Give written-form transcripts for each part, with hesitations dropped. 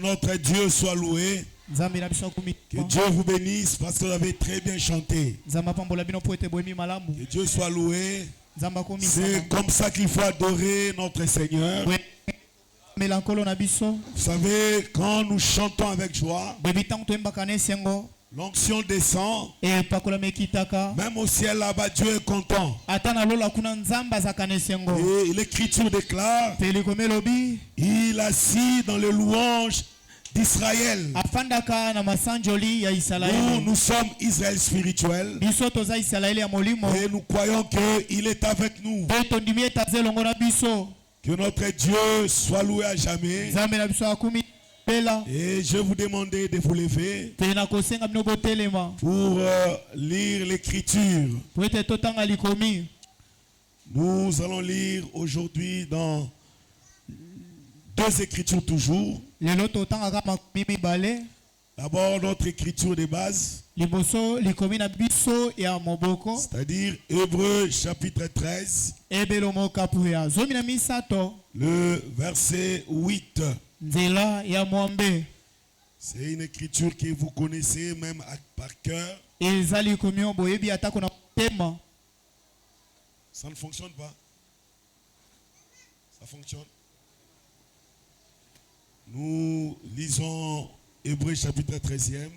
Notre Dieu soit loué. Que Dieu vous bénisse parce que vous avez très bien chanté. Que Dieu soit loué. C'est comme ça qu'il faut adorer notre Seigneur. Vous savez, quand nous chantons avec joie, l'onction descend. Même au ciel là-bas, Dieu est content. Et l'Écriture déclare, il assis dans les louanges d'Israël. Nous sommes Israël spirituel. Et nous croyons qu'il est avec nous. Que notre Dieu soit loué à jamais. Et je vous demandais de vous lever pour lire l'Écriture. Nous allons lire aujourd'hui dans deux Écritures toujours. D'abord notre Écriture de base, c'est-à-dire Hébreux chapitre 13, le verset 8. C'est une écriture que vous connaissez même par cœur. Ça ne fonctionne pas. Ça fonctionne. Nous lisons Hébreux chapitre 13e.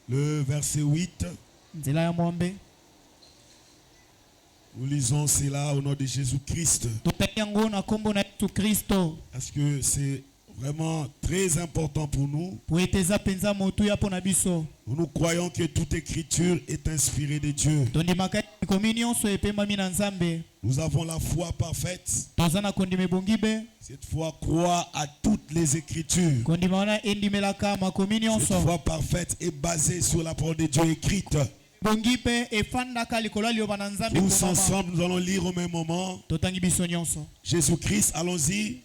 Le verset 8. Nous lisons cela au nom de Jésus-Christ. Parce que c'est vraiment très important pour nous. Nous croyons que toute écriture est inspirée de Dieu. Nous avons la foi parfaite. Cette foi croit à toutes les écritures. Cette foi parfaite est basée sur la parole de Dieu écrite. Tous ensemble, nous allons lire au même moment. Jésus-Christ, allons-y.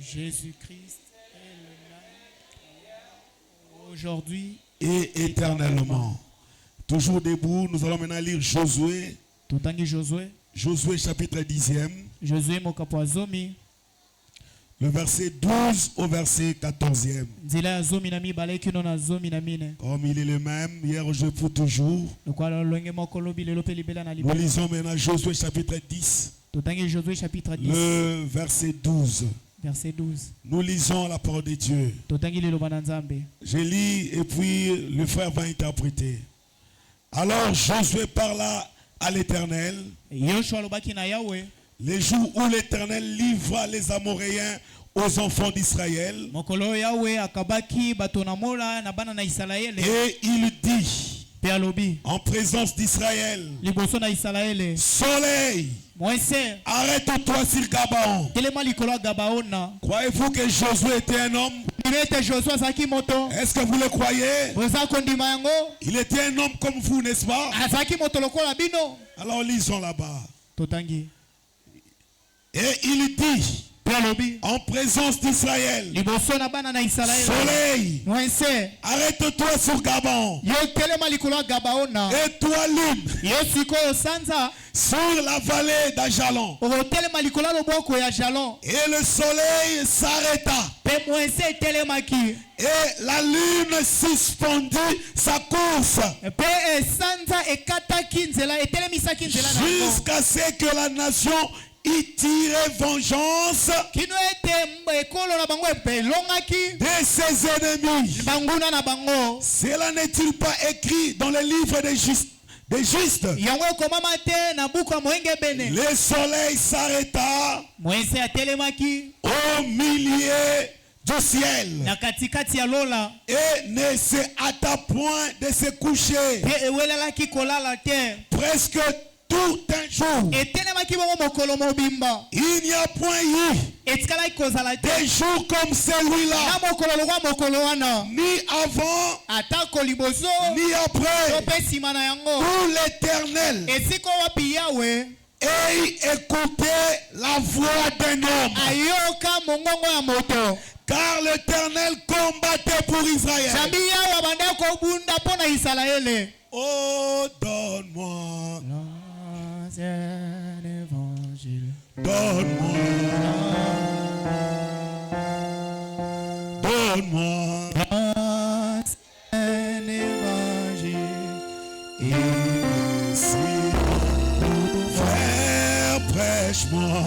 Jésus-Christ est le même aujourd'hui et éternellement. Toujours debout, nous allons maintenant lire Josué. Josué chapitre 10e. Le verset 12 au verset 14e. Comme il est le même, hier, aujourd'hui, pour toujours. Nous lisons maintenant Josué chapitre 10. Le verset 12. Verset 12. Nous lisons la parole de Dieu. Je lis et puis le frère va interpréter. Alors Josué parla à l'Éternel. Les jours où l'Éternel livra les Amoréens aux enfants d'Israël. Et il dit en présence d'Israël: Soleil, arrête-toi sur Gabaon. Croyez-vous que Josué était un homme? Est-ce que vous le croyez? Il était un homme comme vous, n'est-ce pas? Alors lisons là-bas. Et il dit en présence d'Israël: Soleil, arrête-toi sur Gabaon. Et toi, lune, sur la vallée d'Ajalon. Et le soleil s'arrêta. Et la lune suspendit sa course jusqu'à ce que la nation y tirait vengeance de ses ennemis. Cela n'est-il pas écrit dans le livre des justes? Le soleil s'arrêta au milieu du ciel et ne se hâta point de se coucher presque tout un jour. Il n'y a point eu des jours comme celui-là, ni avant ni après, où l'Éternel ait écouté la voix d'un homme. Car l'Éternel combattait pour Israël. Oh, donne-moi un évangile. Donne-moi un évangile. Ici, frère, prêche-moi.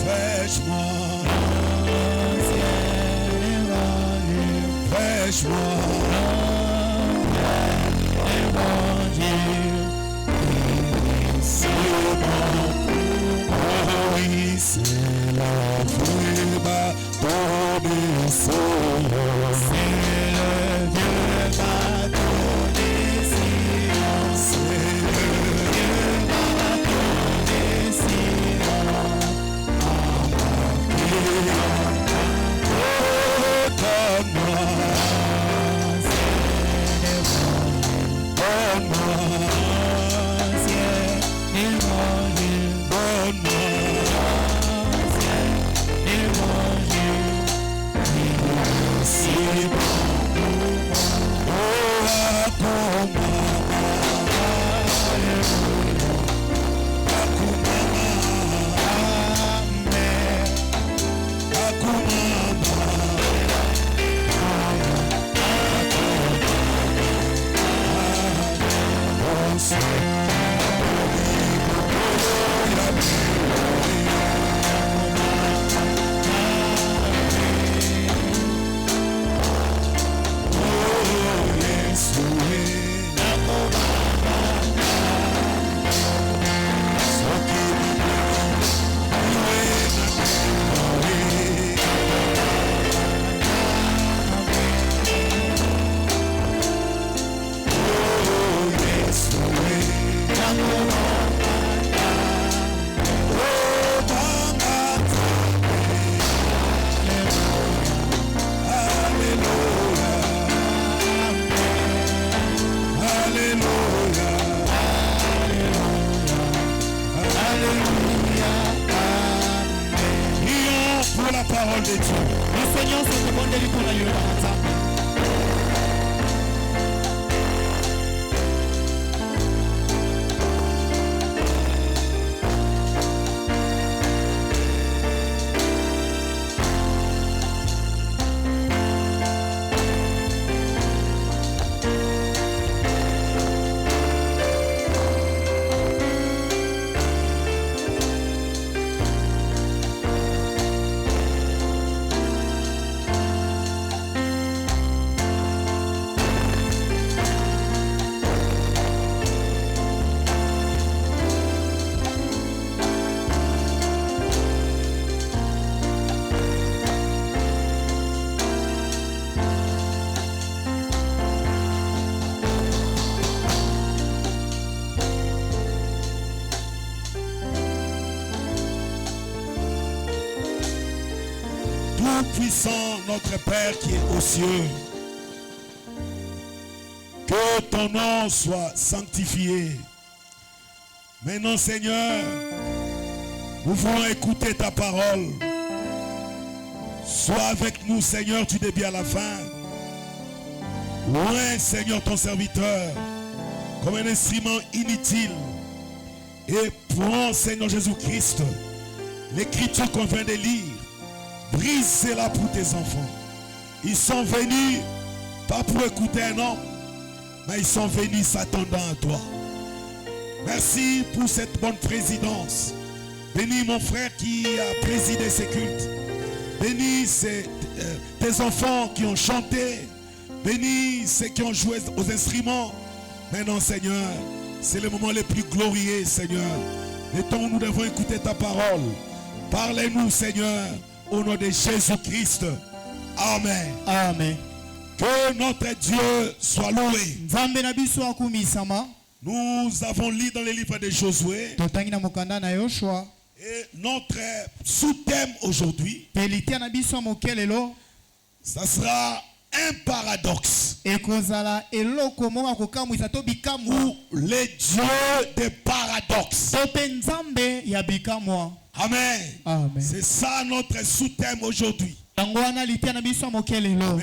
Prêche-moi. Prêche-moi. C'est la vieux bateau des Sion. C'est le vieux bateau des Sion. C'est le vieux bateau des Sion. Donne-moi. Donne-moi. Tout-puissant, notre Père qui est aux cieux, que ton nom soit sanctifié. Maintenant, Seigneur, nous voulons écouter ta parole. Sois avec nous, Seigneur, du début à la fin. Loin, Seigneur, ton serviteur, comme un instrument inutile. Et prends, Seigneur Jésus-Christ, l'écriture qu'on vient de lire. Brise cela pour tes enfants. Ils sont venus, pas pour écouter un homme, mais ils sont venus s'attendant à toi. Merci pour cette bonne présidence. Bénis mon frère qui a présidé ces cultes. Bénis tes enfants qui ont chanté. Bénis ceux qui ont joué aux instruments. Maintenant, Seigneur, c'est le moment le plus glorieux, Seigneur. Le temps où nous devons écouter ta parole. Parlez-nous, Seigneur, au nom de Jésus-Christ. Amen. Amen. Que notre Dieu soit loué. Nous avons lu dans le livre de Josué. Et notre sous-thème aujourd'hui, ça sera un paradoxe. Ou les dieux des paradoxes. Amen. Amen. C'est ça notre sous-thème aujourd'hui. Mais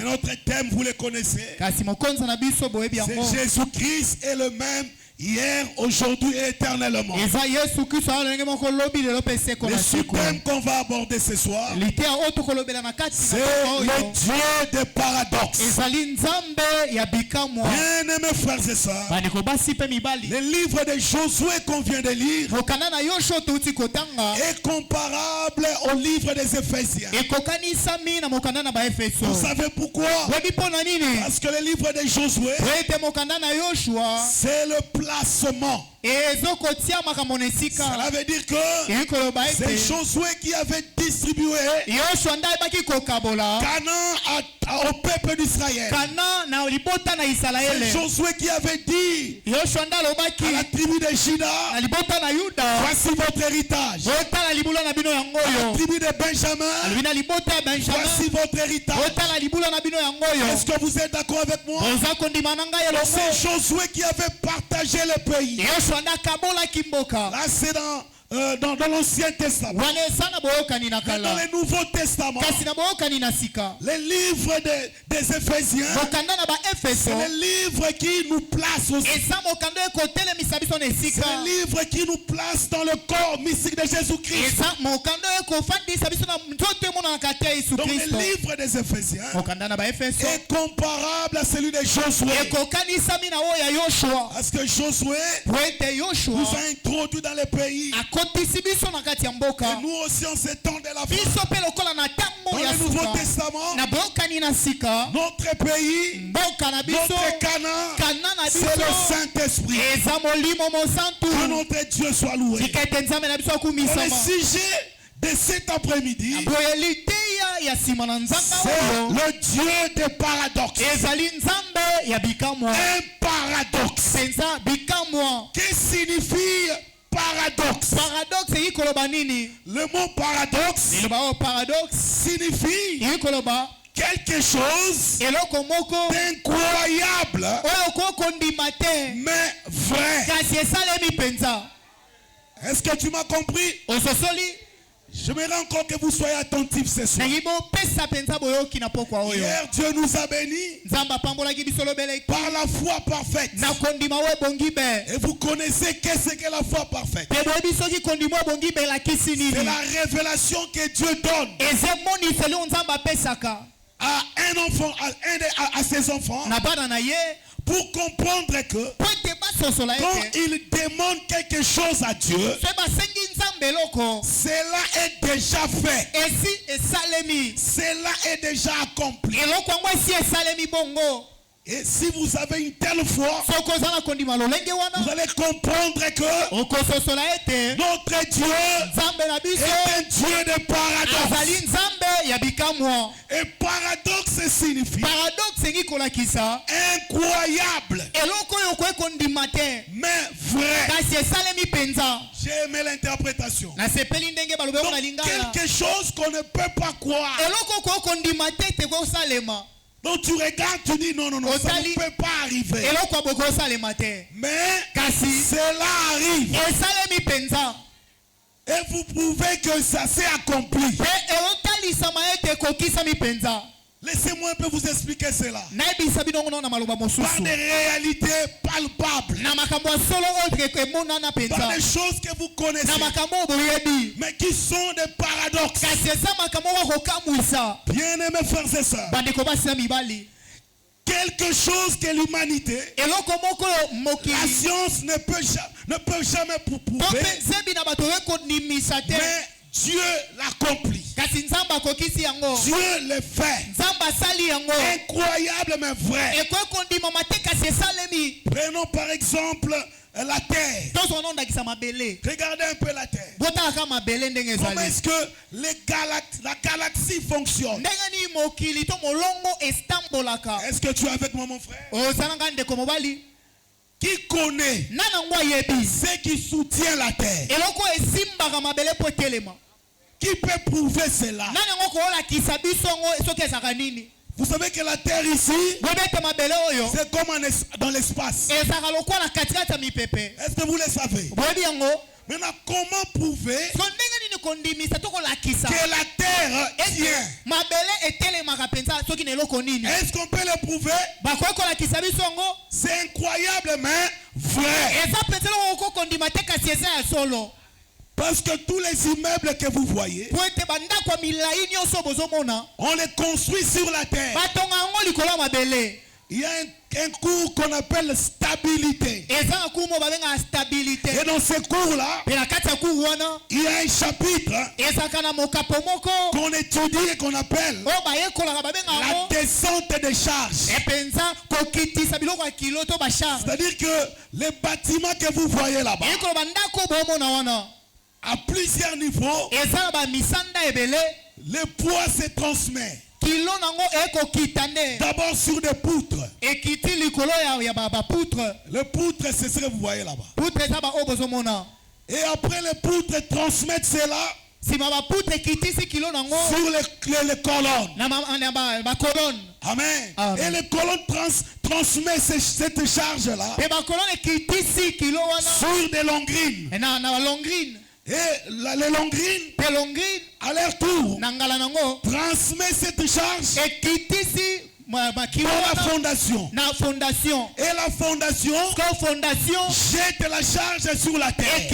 notre thème, vous le connaissez. C'est Jésus-Christ est le même hier, aujourd'hui et éternellement. Le sous-thème qu'on va aborder ce soir, c'est le Dieu des paradoxes. Bien-aimés frères et sœurs, le livre de Josué qu'on vient de lire est comparable au livre des Éphésiens. Vous savez pourquoi? Parce que le livre de Josué, c'est le placement. Cela veut dire que c'est Josué qui avait distribué Canaan au peuple d'Israël. C'est Josué qui avait dit à la tribu de Juda, voici votre héritage. À la tribu de Benjamin, voici votre héritage. Est-ce que vous êtes d'accord avec moi? C'est Josué qui avait partagé le pays. Là, c'est dans l'Ancien Testament. Dans le Nouveau Testament, le livre des Éphésiens, c'est le livre qui nous place aussi. C'est le livre qui nous place dans le corps mystique de Jésus-Christ. Donc le livre des Éphésiens est comparable à celui de Josué. Parce que Josué nous a introduit dans le pays. Et nous aussi en ces temps de la fin, dans le Nouveau Testament, notre pays, notre Canaan, c'est le Saint-Esprit. Que notre Dieu soit loué. Et le sujet de cet après-midi, c'est le Dieu des paradoxes. Un paradoxe. Qu'est-ce que signifie paradoxe? Le mot paradoxe signifie quelque chose d'incroyable mais vrai. Est-ce que tu m'as compris? J'aimerais encore que vous soyez attentifs ce soir. Hier, Dieu nous a bénis par la foi parfaite. Et vous connaissez qu'est-ce que la foi parfaite. C'est la révélation que Dieu donne à un enfant, à ses enfants, pour comprendre que quand il demande quelque chose à Dieu, cela est déjà fait. Cela est déjà accompli. Et si vous avez une telle foi, vous allez comprendre que notre Dieu est un Dieu de paradoxe. Et paradoxe signifie incroyable, mais vrai. J'ai aimé l'interprétation. Donc, quelque chose qu'on ne peut pas croire. Donc tu regardes, tu dis non, ça ne peut pas arriver. Mais cela arrive. Et vous prouvez que ça s'est accompli. Laissez-moi un peu vous expliquer cela. Par des réalités palpables. Par des choses que vous connaissez. Mais qui sont des paradoxes. Bien-aimés frères et sœurs. Quelque chose que l'humanité, la science ne peut jamais prouver. Mais Dieu l'accomplit. Dieu le fait. Incroyable mais vrai. Prenons par exemple la terre. Regardez un peu la terre. Comment est-ce que la galaxie fonctionne? Est-ce que tu es avec moi, mon frère? Qui connaît ce qui soutient la terre? Qui peut prouver cela? Vous savez que la terre ici, c'est comme dans l'espace. Est-ce que vous le savez? Maintenant, comment prouver que la terre tient? Est-ce qu'on peut le prouver? C'est incroyable mais vrai. Parce que tous les immeubles que vous voyez, on les construit sur la terre. Il y a un cours qu'on appelle stabilité. Et dans ce cours-là, il y a un chapitre qu'on étudie et qu'on appelle la descente des charges. C'est-à-dire que les bâtiments que vous voyez là-bas, à plusieurs niveaux, le poids se transmet. D'abord sur des poutres. Le poutre, c'est ce que vous voyez là-bas. Et après les poutres transmettent cela sur les colonnes. Amen. Et les colonnes transmettent cette charge-là sur des longrines. Et les longrines, à leur tour, transmet cette charge dans la fondation. Et la fondation jette la charge sur la terre.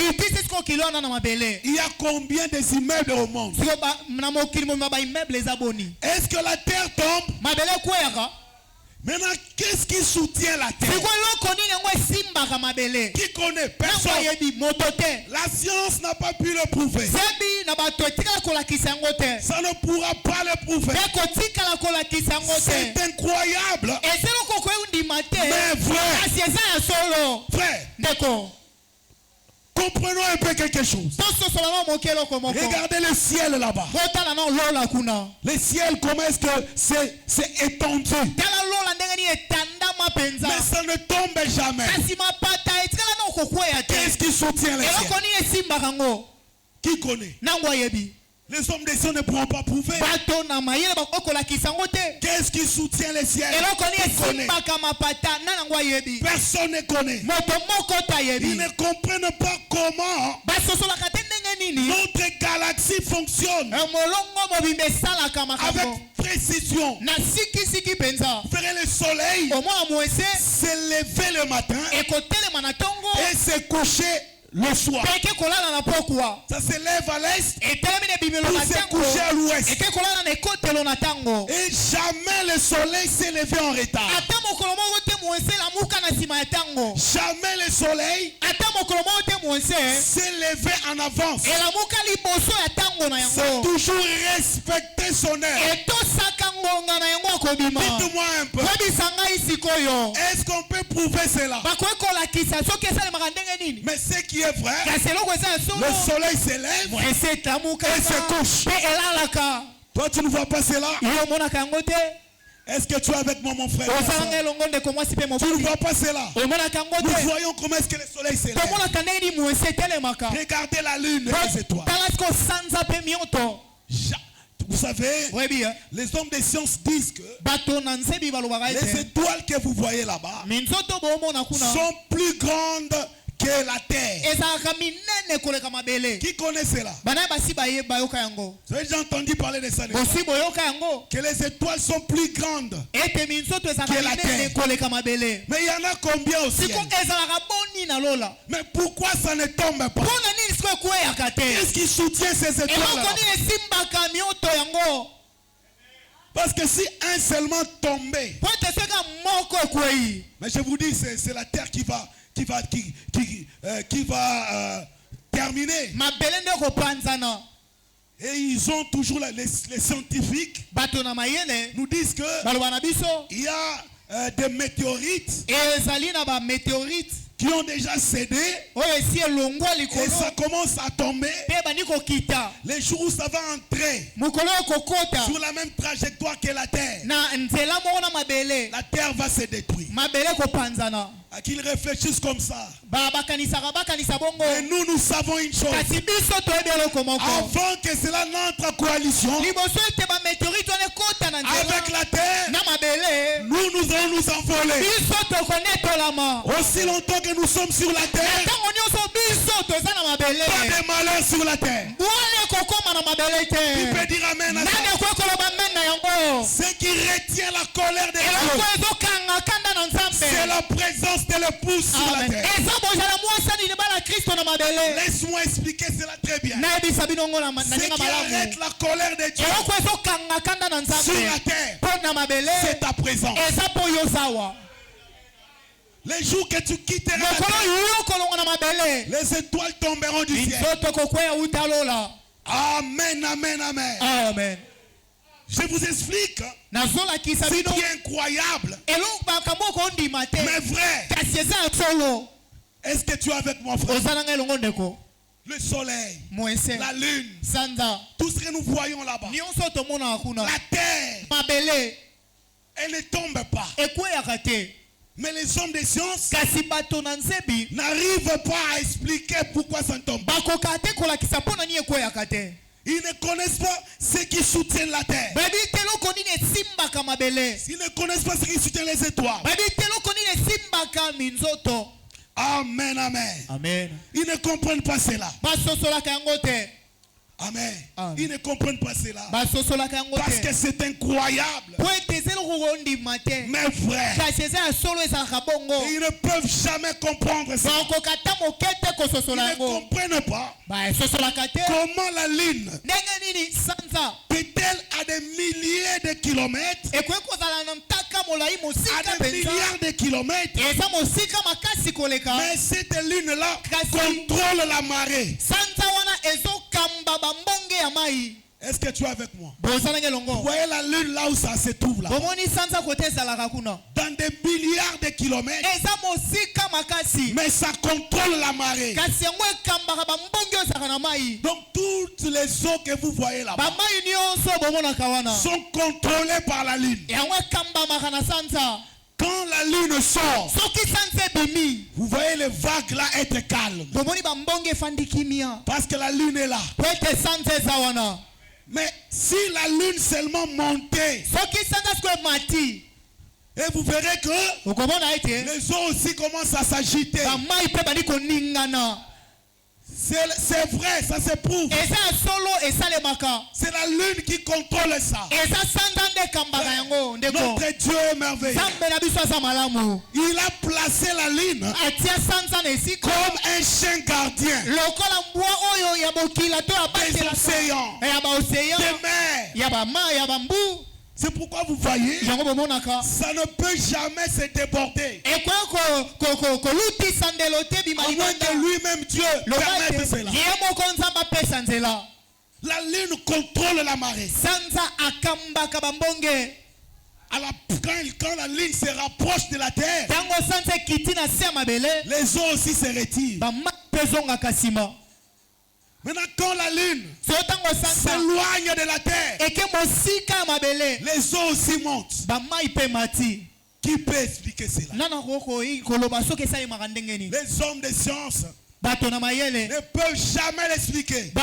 Il y a combien d'immeubles au monde? Est-ce que la terre tombe? Maintenant, qu'est-ce qui soutient la terre? Qui connaît? Personne. La science n'a pas pu le prouver. Ça ne pourra pas le prouver. C'est incroyable. Mais vrai. Frère, comprenons un peu quelque chose. Regardez le ciel là-bas. Le ciel, comment est-ce que c'est étendu? Mais ça ne tombe jamais. Qu'est-ce qui soutient le ciel? Qui connaît? Les hommes des cieux ne pourront pas prouver. Qu'est-ce qui soutient le ciel? Personne ne connaît. Ils ne comprennent pas comment Notre galaxie fonctionne avec précision. Faire le soleil se lever le matin et se coucher le soir. Ça se lève à l'est pour se coucher à l'ouest. Et jamais le soleil s'est levé en retard. Jamais le soleil s'est levé en avance. C'est toujours respecter son heure. Dites-moi un peu. Est-ce qu'on peut prouver cela? Mais ce qui est vrai, le soleil se lève et se couche. Toi, tu ne vois pas cela? Est-ce que tu es avec moi, mon frère? Tu ne vois pas cela? Nous voyons comment est-ce que le soleil se lève. Regardez la lune et les étoiles. Vous savez, les hommes des sciences disent que les étoiles que vous voyez là-bas sont plus grandes que la terre. Qui connaît cela? Vous avez déjà entendu parler de ça? Que les étoiles sont plus grandes que la terre. Mais il y en a combien au ciel? Mais pourquoi ça ne tombe pas? Qu'est-ce qui soutient ces étoiles-là? Parce que si un seulement tombait, mais je vous dis, c'est la terre qui va terminer. Et ils ont toujours les scientifiques nous disent que il y a des météorites qui ont déjà cédé et ça commence à tomber. Les jours où ça va entrer sur la même trajectoire que la terre, la terre va se détruire. Qu'ils réfléchissent comme ça. Et nous savons une chose. Avant que cela n'entre en coalition avec la terre, nous allons nous envoler. Aussi longtemps que nous sommes sur la terre, pas de malheur sur la terre. Tu peux dire amen à ça. Ce qui retient la colère de Dieu, c'est la présence de l'épouse sur la terre. Laisse-moi expliquer cela très bien. Ce qui arrête la colère de Dieu sur la terre, c'est ta présence. Les jours que tu quitteras la terre, les étoiles tomberont du ciel. Amen, amen, amen. Amen. Je vous explique ce qui est incroyable, mais vrai. Est-ce que tu es avec moi, frère? Le soleil, la lune, tout ce que nous voyons là-bas, la terre, elle ne tombe pas. Mais les hommes des sciences n'arrivent pas à expliquer pourquoi ça ne tombe pas. Ils ne connaissent pas ce qui soutient la terre. Ils ne connaissent pas ce qui soutient les étoiles. Amen, amen. Amen. Ils ne comprennent pas cela. Amen. Ils ne comprennent pas cela. Parce que c'est incroyable. Mais vrai. Et ils ne peuvent jamais comprendre ça. Ils ne comprennent pas comment la lune peut-elle à des milliers de kilomètres, à des milliards de kilomètres, mais cette lune-là contrôle la marée. Est-ce que tu es avec moi? Vous voyez la lune là où ça se trouve là? Dans des milliards de kilomètres, mais ça contrôle la marée. Donc toutes les eaux que vous voyez là sont contrôlées par la lune. Quand la lune sort, vous voyez les vagues là être calmes. Parce que la lune est là. Mais si la lune seulement montait, et vous verrez que les eaux aussi commencent à s'agiter. C'est vrai, ça se prouve. C'est la lune qui contrôle ça. Notre Dieu est merveilleux. Il a placé la lune comme un chien gardien des océans, des mers. C'est pourquoi vous voyez, ça ne peut jamais se déborder. À moins que lui-même Dieu permette cela. La lune contrôle la marée. Alors, quand la lune se rapproche de la terre, les eaux aussi se retirent. Maintenant, quand la lune s'éloigne de la terre, les eaux aussi montent. Qui peut expliquer cela? Les hommes de science ne peuvent jamais l'expliquer. Mais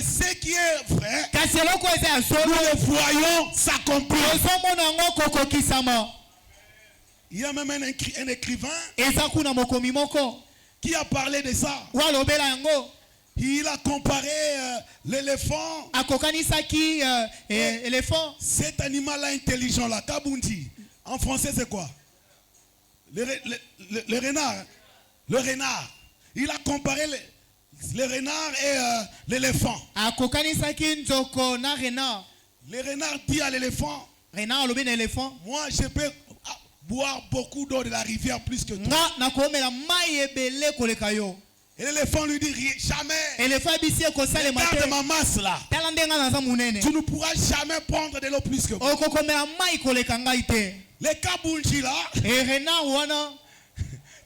ce qui est vrai, nous le voyons s'accomplir. Il y a même un écrivain qui a parlé de ça. Il a comparé l'éléphant. Cet animal-là intelligent, là, Kabundi. En français, c'est quoi? Le renard. Le renard. Il a comparé le renard et l'éléphant. Le renard dit à l'éléphant, moi, je peux boire beaucoup d'eau de la rivière plus que toi. Et l'éléphant lui dit jamais. Regarde ma masse là. Tu ne pourras jamais prendre de l'eau plus que moi. Le Kabunji là,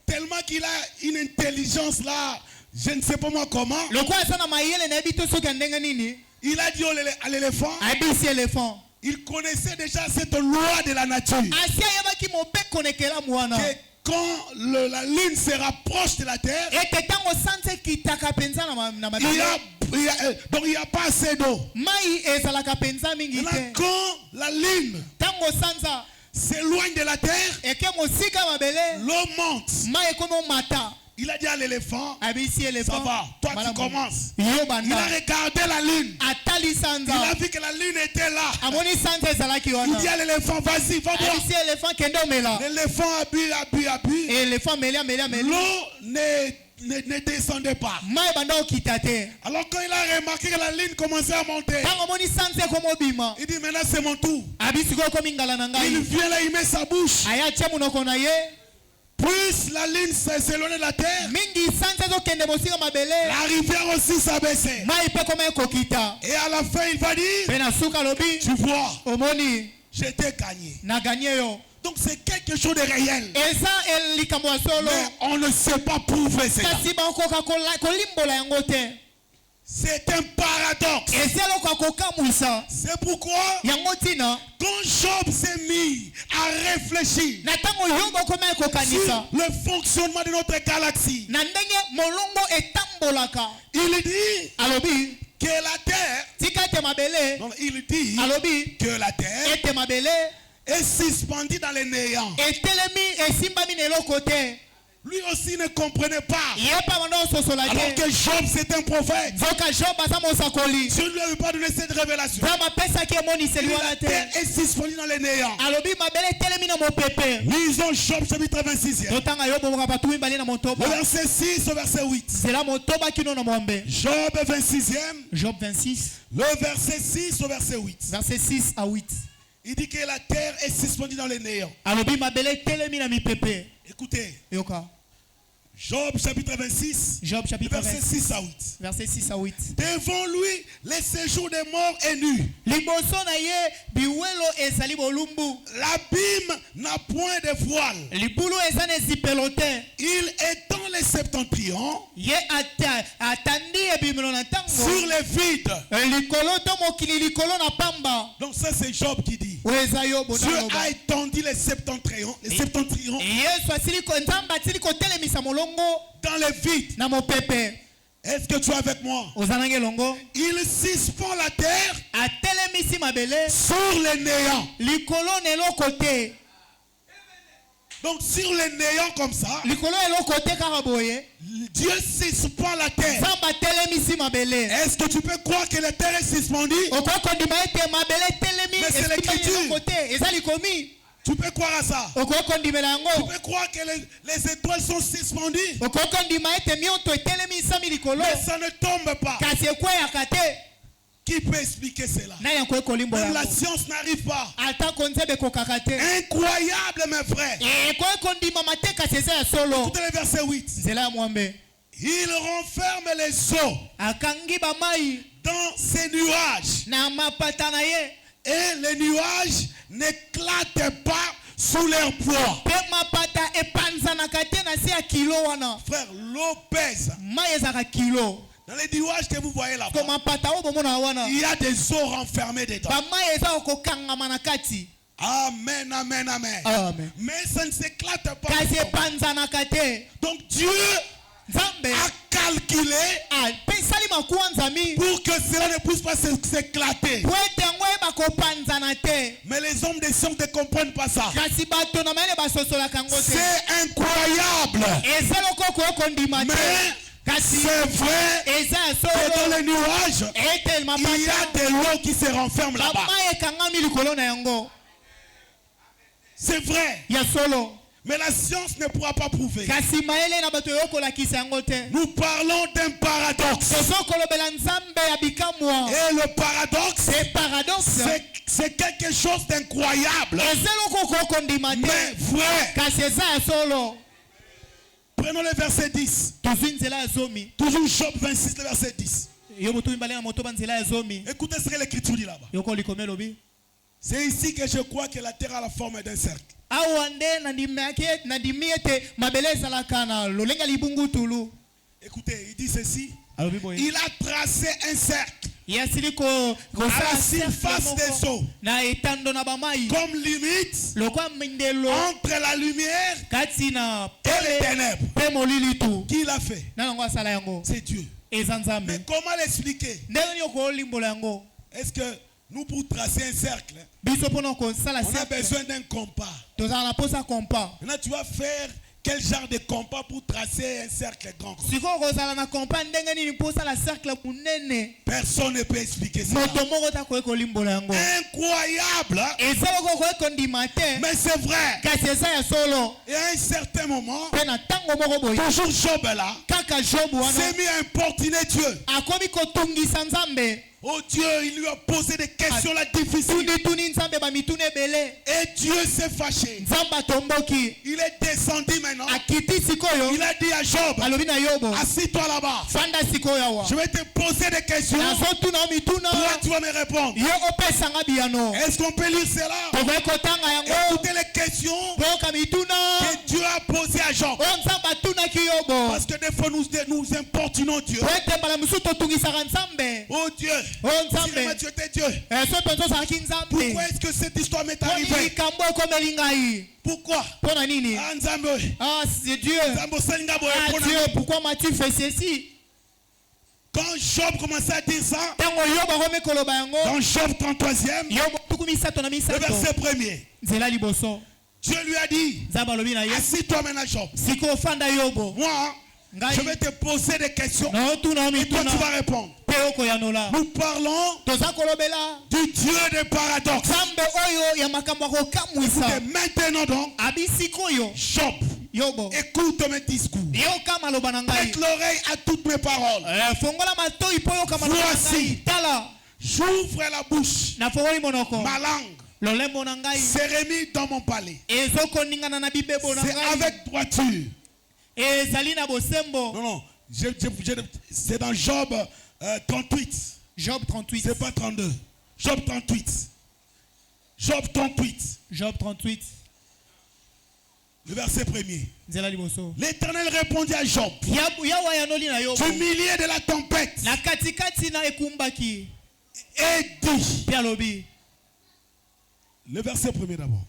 tellement qu'il a une intelligence là, je ne sais pas moi comment. Il a dit à l'éléphant, il connaissait déjà cette loi de la nature. Que quand la lune se rapproche de la terre, donc il n'y a pas assez d'eau. Quand la lune s'éloigne de la terre, l'eau monte. Il a dit à l'éléphant, ça va, toi tu commences. Il a regardé la lune. Il a vu que la lune était là. Il dit à l'éléphant, vas-y, va boire. L'éléphant a bu. L'eau ne descendait pas. Alors quand il a remarqué que la lune commençait à monter, il dit maintenant c'est mon tour. Il vient là, il met sa bouche. Plus la lune s'éloigne de la terre, la rivière aussi s'abaissait. Et à la fin il va dire, tu vois, je t'ai gagné. Donc c'est quelque chose de réel. Mais on ne sait pas prouver cela. C'est un paradoxe. C'est pourquoi quand Job s'est mis à réfléchir sur le fonctionnement de notre galaxie, il dit que la terre, donc il dit que la terre est suspendue dans les néants. Lui aussi ne comprenait pas. Alors que Job c'est un prophète. Dieu ne lui avait pas donné cette révélation. La terre est suspendue dans les néants. Lisons Job chapitre 26. Le verset 6 au verset 8. Job 26e. Le verset 6 au verset 8. Verset 6 à 8. Il dit que la terre est suspendue dans les néants. Écoutez. Job chapitre 26, verset 6 à 8. Verset 6 à 8. Devant lui, les séjours des morts est nu. L'abîme n'a point de voile. Il étend les septentrions sur les vides. Donc ça c'est Job qui dit. Dieu a étendu les septentrions dans les vides. Est-ce que tu es avec moi? Il suspend la terre sur les néants. Donc sur les néants comme ça, Dieu suspend la terre. Est-ce que tu peux croire que la terre est suspendue? Mais c'est l'écriture. Tu peux croire à ça. Tu peux croire que les étoiles sont suspendues. Mais ça ne tombe pas. Qui peut expliquer cela? Même la science n'arrive pas. Incroyable, mes frères. Écoutez le verset 8. Il renferme les eaux dans ses nuages. Et les nuages n'éclatent pas sous leur poids. Frère, l'eau pèse. Dans les nuages que vous voyez là-bas, il y a des eaux renfermées dedans. Amen, amen, amen. Mais ça ne s'éclate pas. Donc Dieu a calculé pour que cela ne puisse pas s'éclater. Mais les hommes des sciences ne comprennent pas ça. C'est incroyable. Mais c'est vrai que dans les nuages, il y a de l'eau qui se renferme là-bas. C'est vrai. Mais la science ne pourra pas prouver. Nous parlons d'un paradoxe. Et le paradoxe, c'est quelque chose d'incroyable. Mais vrai. Prenons le verset 10. Toujours Job 26, le verset 10. Écoutez ce que l'écriture dit là-bas. C'est ici que je crois que la terre a la forme d'un cercle. Écoutez, il dit ceci. Il a tracé un cercle à la surface des eaux, comme limite entre la lumière et les ténèbres. Qui l'a fait? C'est Dieu. Mais comment l'expliquer? Est-ce que nous, pour tracer un cercle, on a besoin d'un compas. Maintenant, tu vas faire quel genre de compas pour tracer un cercle grand? Personne ne peut expliquer ça. Incroyable. Mais c'est vrai. Et à un certain moment, toujours Job là s'est mis à importuner Dieu. Oh Dieu, il lui a posé des questions là difficiles. Et Dieu s'est fâché. Il est descendu maintenant. Il a dit à Job, assis-toi là-bas. Je vais te poser des questions. Toi, tu vas me répondre. Est-ce qu'on peut lire cela? Écoutez les questions que Dieu a posées à Job. Parce que des fois nous importunons Dieu. Oh Dieu, si tu étais Dieu, pourquoi est-ce que cette histoire m'est arrivée? Pourquoi? Ah, c'est Dieu. Ah, Dieu, pourquoi m'as-tu fait ceci? Quand Job commençait à dire ça, dans Job 33e, le verset 1er, Dieu lui a dit, assis-toi maintenant Job. Moi, je vais te poser des questions et toi tu vas répondre. Nous parlons du Dieu des paradoxes. Écoutez, maintenant donc, Job, écoute mes discours. Prête l'oreille à toutes mes paroles. Voici, j'ouvre la bouche, ma langue s'est remise dans mon palais. C'est avec droiture. Non, c'est dans Job 38. Job 38. C'est pas 32. Job 38. Job 38. Job 38. Le verset 1er. L'Éternel répondit à Job du milieu de la tempête et dit. Le verset 1er d'abord.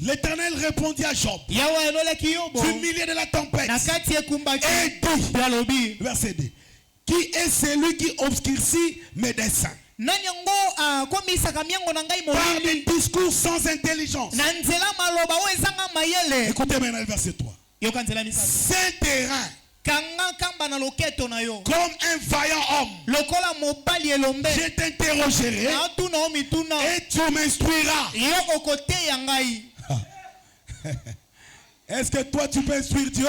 L'Éternel répondit à Job du milieu de la tempête et dit. Verset 2. Qui est celui qui obscurcit mes desseins par des discours sans intelligence? Écoutez maintenant le verset 3. Saint terrain. Comme un vaillant homme, je t'interrogerai et tu m'instruiras. Est-ce que toi tu peux instruire Dieu?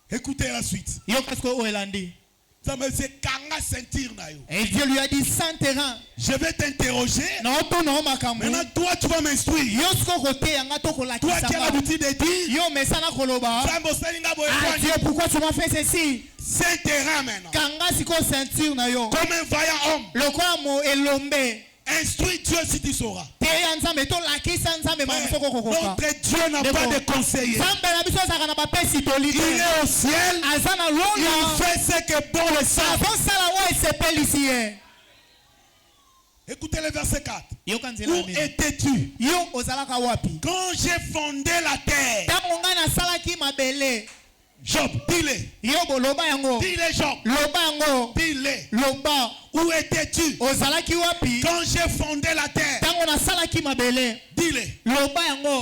Écoutez la suite. Et Dieu lui a dit, Saint terrain, je vais t'interroger. Maintenant toi tu vas m'instruire. Toi qui as l'habitude de dire, ah Dieu, pourquoi tu m'as fait ceci? Saint terrain maintenant. Comme un vaillant homme. Instruis Dieu si tu sauras. Notre Dieu n'a pas de conseiller. Il est au ciel. Il fait ce que bon le savent. Écoutez le verset 4. Où étais-tu quand j'ai fondé la terre? Job, dis-le. Dis-le, Job. Dis-le. Où étais-tu quand j'ai fondé la terre? Dis-le.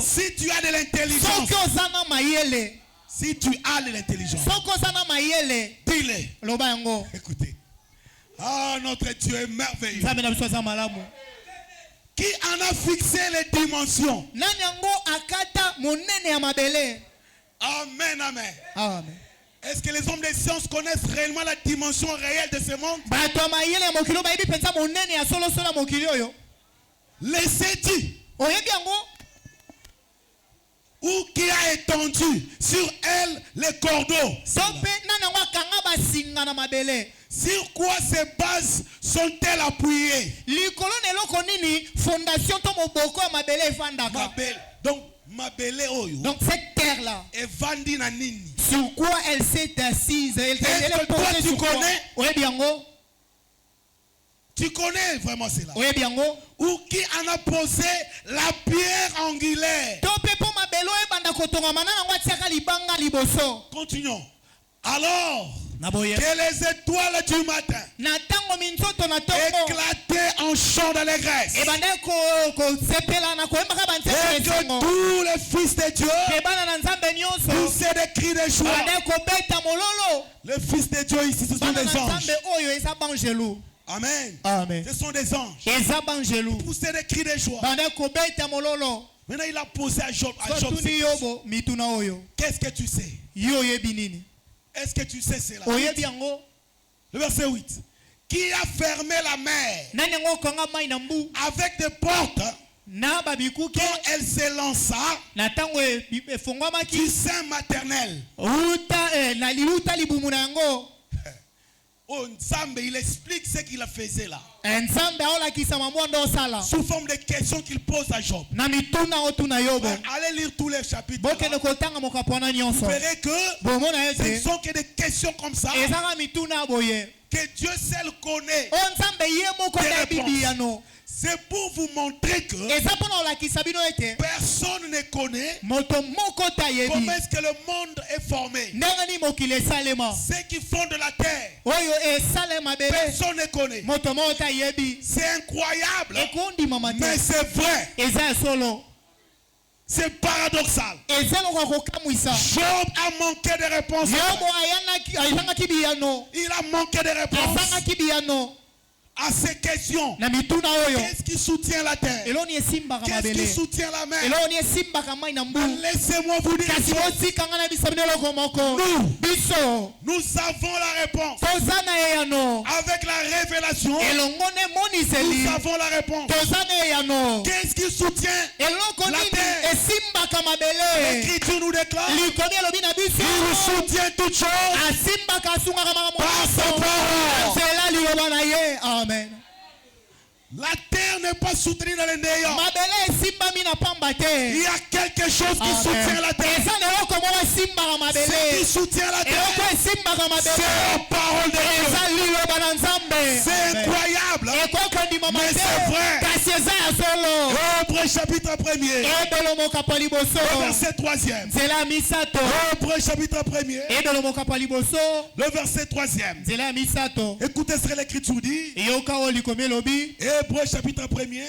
Si tu as de l'intelligence. Si tu as de l'intelligence. Dis-le. Écoutez. Ah, notre Dieu est merveilleux. Qui en a fixé les dimensions? Amen, amen. Amen. Est-ce que les hommes des sciences connaissent réellement la dimension réelle de ce monde? Les sais-tu? Ou qui a étendu sur elle les cordeaux? Sur quoi ces bases sont-elles appuyées? Donc cette terre-là, sur quoi elle s'est assise? Est-ce que toi tu connais? Tu connais vraiment cela? Ou qui en a posé la pierre angulaire? Continuons. Alors que les étoiles du matin éclataient en chant d'allégresse, et que tous les fils de Dieu poussaient des cris de joie. Les fils de Dieu ici, ce sont des anges. Amen. Amen. Ce sont des anges. Ils poussaient des cris de joie. Maintenant il a posé à Job. Qu'est-ce que tu sais? Est-ce que tu sais cela? Le verset 8. Qui a fermé la mer avec des portes quand elle se lança du sein maternel? Oh, Nzambe, il explique ce qu'il a fait là. Sous forme de questions qu'il pose à Job. Allez lire tous les chapitres. Vous verrez que ce ne sont que des questions comme ça que Dieu seul connaît. Des réponses. C'est pour vous montrer que personne ne connaît comment est-ce que le monde est formé. Ceux qui font de la terre, personne ne connaît. C'est incroyable, mais c'est vrai. C'est paradoxal. Job a manqué de réponses. Il a manqué de réponses à ces questions. Qu'est-ce qui soutient la terre? Qu'est-ce qui soutient la mer? Laissez-moi vous dire une chose. Nous avons la réponse. Avec la révélation, nous avons la réponse. Qu'est-ce qui soutient la terre? L'Écriture nous déclare qu'il soutient toutes choses par sa parole. Amen. La terre n'est pas soutenue dans les néants. Il y a quelque chose qui soutient la terre. Ce qui soutient la terre, c'est la parole de Dieu. C'est incroyable, mais c'est vrai. Hébreux chapitre 1er, le verset 3e. Hébreux chapitre 1er, le verset 3e. Écoutez ce que l'Écriture dit. Hébreux chapitre 1er,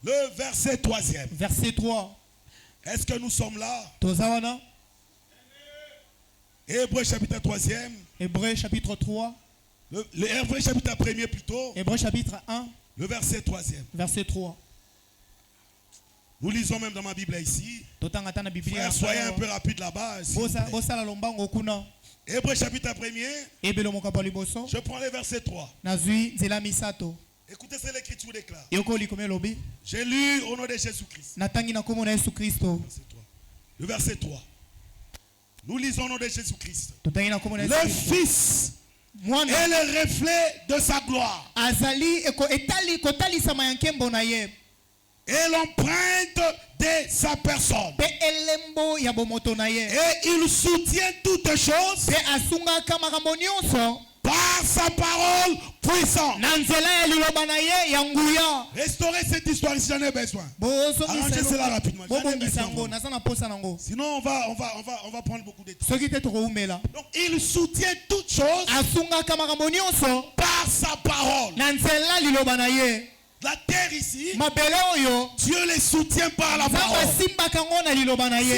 Le verset 3e. Verset 3. Est-ce que nous sommes là? Tozawana. Hébreux chapitre 3e. Hébreux chapitre 3. Le Hébreux chapitre 1er plutôt. Hébreux chapitre 1. Le verset 3e. Verset 3. Nous lisons même dans ma Bible ici. Frère, soyez un peu rapide là-bas. Hébreux chapitre 1er. Je prends le verset 3. Écoutez ce que l'écriture déclare. J'ai lu au nom de Jésus-Christ. Le verset 3. Nous lisons au nom de Jésus-Christ. Le Fils est le reflet de sa gloire. Et l'empreinte de sa personne. Et il soutient toutes choses par sa parole puissante. Restaurez cette histoire si j'en ai besoin. Arrangez cela rapidement. Sinon on va prendre beaucoup de temps. Donc il soutient toutes choses par sa parole. La terre ici, Dieu les soutient par la parole. Si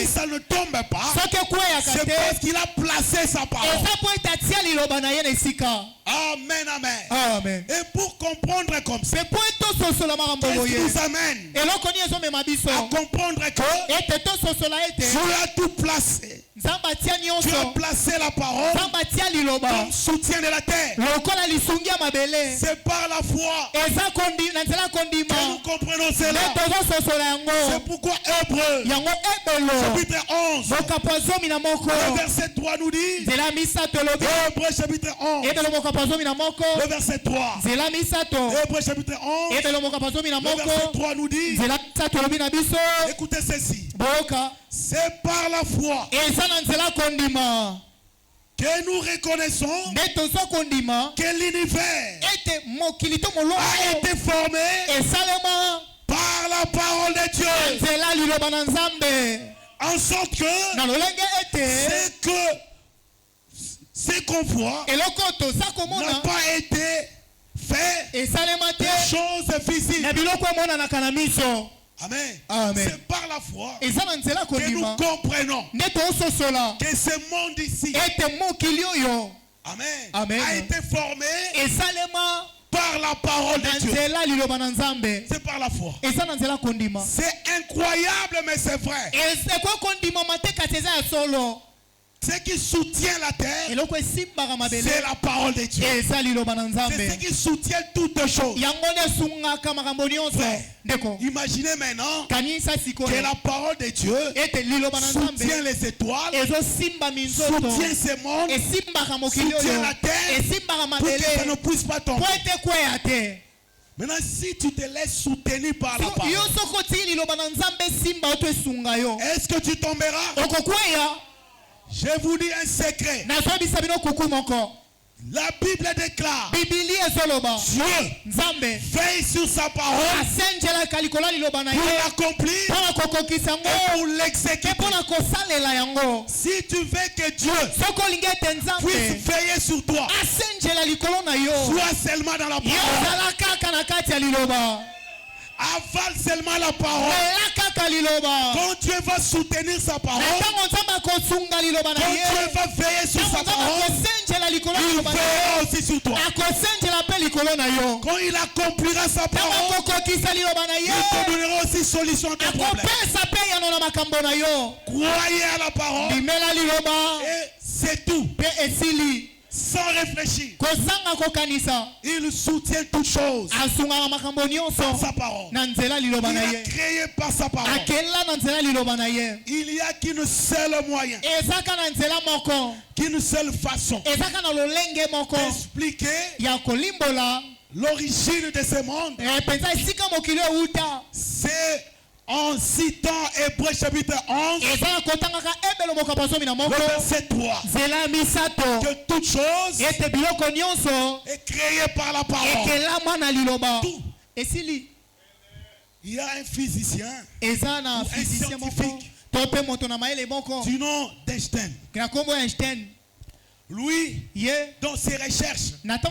ça ne tombe pas, c'est parce qu'il a placé sa parole. Amen, amen. Amen. Et pour comprendre comme ça, qu'est-ce qui nous amène à comprendre que Dieu a tout placé. Dieu a placé la parole comme soutien de la terre. C'est par la foi que nous comprenons cela. C'est pourquoi Hébreux chapitre 11 le verset 3 nous dit, Hébreux chapitre 11 le verset 3, Hébreux chapitre 11 le verset 3 nous dit, écoutez ceci, c'est par la foi que nous reconnaissons que l'univers a été formé par la parole de Dieu, en sorte que ce qu'on voit n'a pas été fait des choses physiques. Amen. Amen. C'est par la foi que nous comprenons que ce monde ici, Amen, Amen, a été formé par la parole de Dieu. C'est par la foi. C'est incroyable, mais c'est vrai. Ce qui soutient la terre, c'est la parole de Dieu. C'est ce qui soutient toutes choses. Imaginez maintenant que la parole de Dieu soutient les étoiles, soutient ces mondes, soutient la terre, pour que ça ne puisse pas tomber. Maintenant, si tu te laisses soutenir par la parole, est-ce que tu tomberas? Je vous dis un secret. La Bible déclare, Dieu veille sur sa parole pour l'accomplir et pour l'exécuter. Si tu veux que Dieu puisse veiller sur toi, sois seulement dans la parole. Avale seulement la parole. Quand Dieu va soutenir sa parole, quand Dieu va veiller sur sa parole, il veillera aussi sur toi. Quand il accomplira sa parole, il te donnera aussi solution à tes problèmes. Croyez à la parole et c'est tout. Sans réfléchir, il soutient toutes choses par sa parole. Il a créé par sa parole. Il n'y a qu'une seule moyen, qu'une seule façon d'expliquer l'origine de ce monde. C'est en citant Hébreux chapitre 11 le verset 3, que toute chose est créée par la parole. Tout. Il y a un physicien ou un scientifique du nom d'Einstein. Lui, dans ses recherches, quand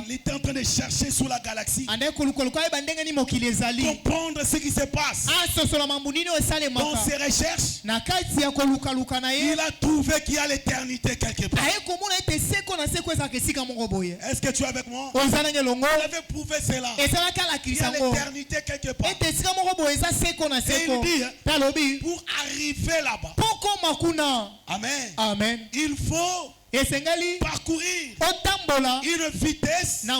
il était en train de chercher sur la galaxie, comprendre ce qui se passe, dans ses recherches, il a trouvé qu'il y a l'éternité quelque part. Est-ce que tu es avec moi? Il avait prouvé cela. Il y a l'éternité quelque part. Et il dit, pour arriver là-bas, amen. Amen. Il faut parcourir une vitesse de 1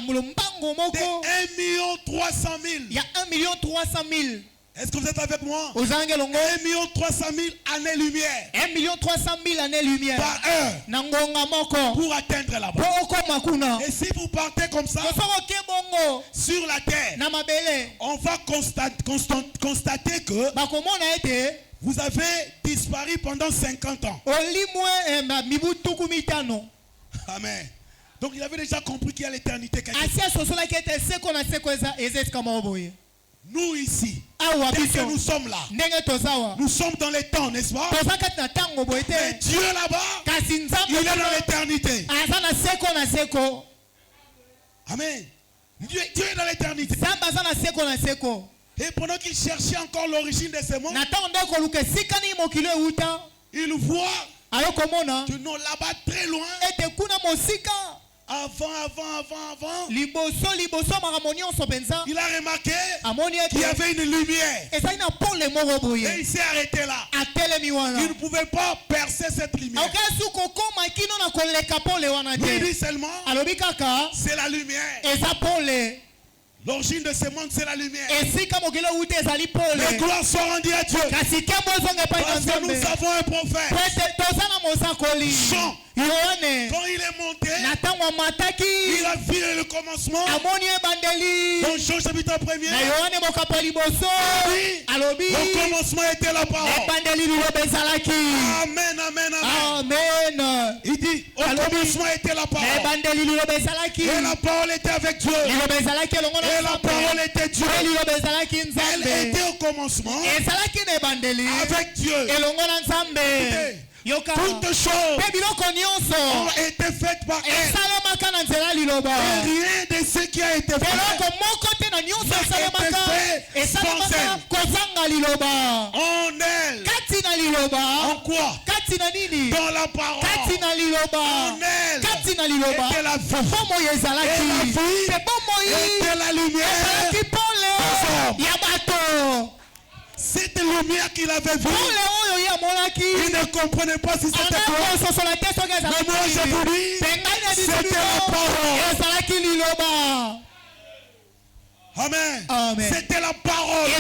300 000. Il y a 1 300 000. Est-ce que vous êtes avec moi? 1 300 000 années-lumière. 1 300 000 années-lumière. Par heure. Pour atteindre là-bas. Et si vous partez comme ça sur la terre, on va constater que vous avez disparu pendant 50 ans. Amen. Donc il avait déjà compris qu'il y a l'éternité quelque part. Nous ici, dès que nous sommes là, nous sommes dans les temps, n'est-ce pas? Mais Dieu là-bas, il est dans l'éternité. Amen. Dieu est dans l'éternité. Et pendant qu'il cherchait encore l'origine de ce monde, il voit que non, là-bas très loin, avant, il a remarqué qu'il y avait une lumière. Et il s'est arrêté là. Il ne pouvait pas percer cette lumière. Il dit seulement, c'est la lumière. L'origine de ce monde, c'est la lumière. Mais gloire soit rendue à Dieu. Parce que nous avons un prophète. Jean, quand il est monté, il a vu le commencement. Dans Jean chapitre 1er, le commencement était la parole. Amen, amen, amen. Il dit, au commencement était la parole. Et la parole était avec Dieu. Et la parole était Dieu. Elle était au commencement avec Dieu. Toutes choses ont été faites par elle. Et rien de ce qui a été fait n'a été fait sans elle. En elle. En quoi? Dans la parole. En elle était la vie. Et la vie était la lumière. Cette lumière qu'il avait vue, il ne comprenait pas si c'était quoi. Mais moi je vous dis, c'était la parole. Amen. C'était la parole.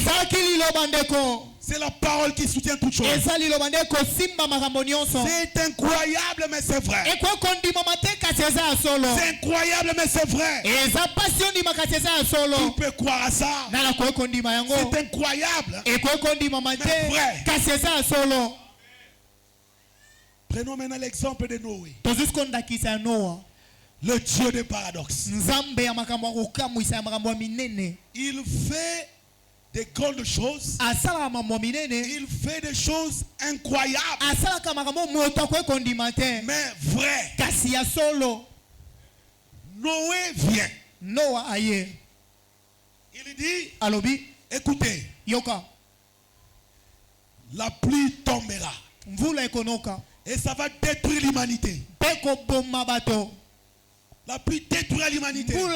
C'est la parole qui soutient toutes choses. C'est incroyable, mais c'est vrai. C'est incroyable, mais c'est vrai. Tu peux croire à ça. C'est incroyable, mais vrai. Prenons maintenant l'exemple de Noé. Le Dieu des paradoxes. Il fait des grandes choses. Il fait des choses incroyables. Mais vrai. Noé vient. Il dit, écoutez, la pluie tombera. Et ça va détruire l'humanité. La pluie détruira l'humanité. Dieu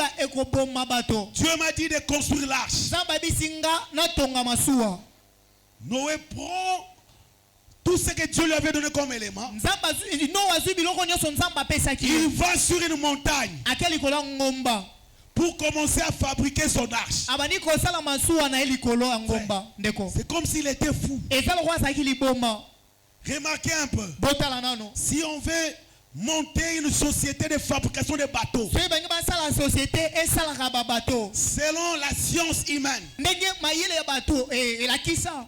m'a dit de construire l'arche. Noé prend tout ce que Dieu lui avait donné comme élément. Il va sur une montagne pour commencer à fabriquer son arche. C'est comme s'il était fou. Remarquez un peu. Si on veut monter une société de fabrication de bateaux, selon la science humaine,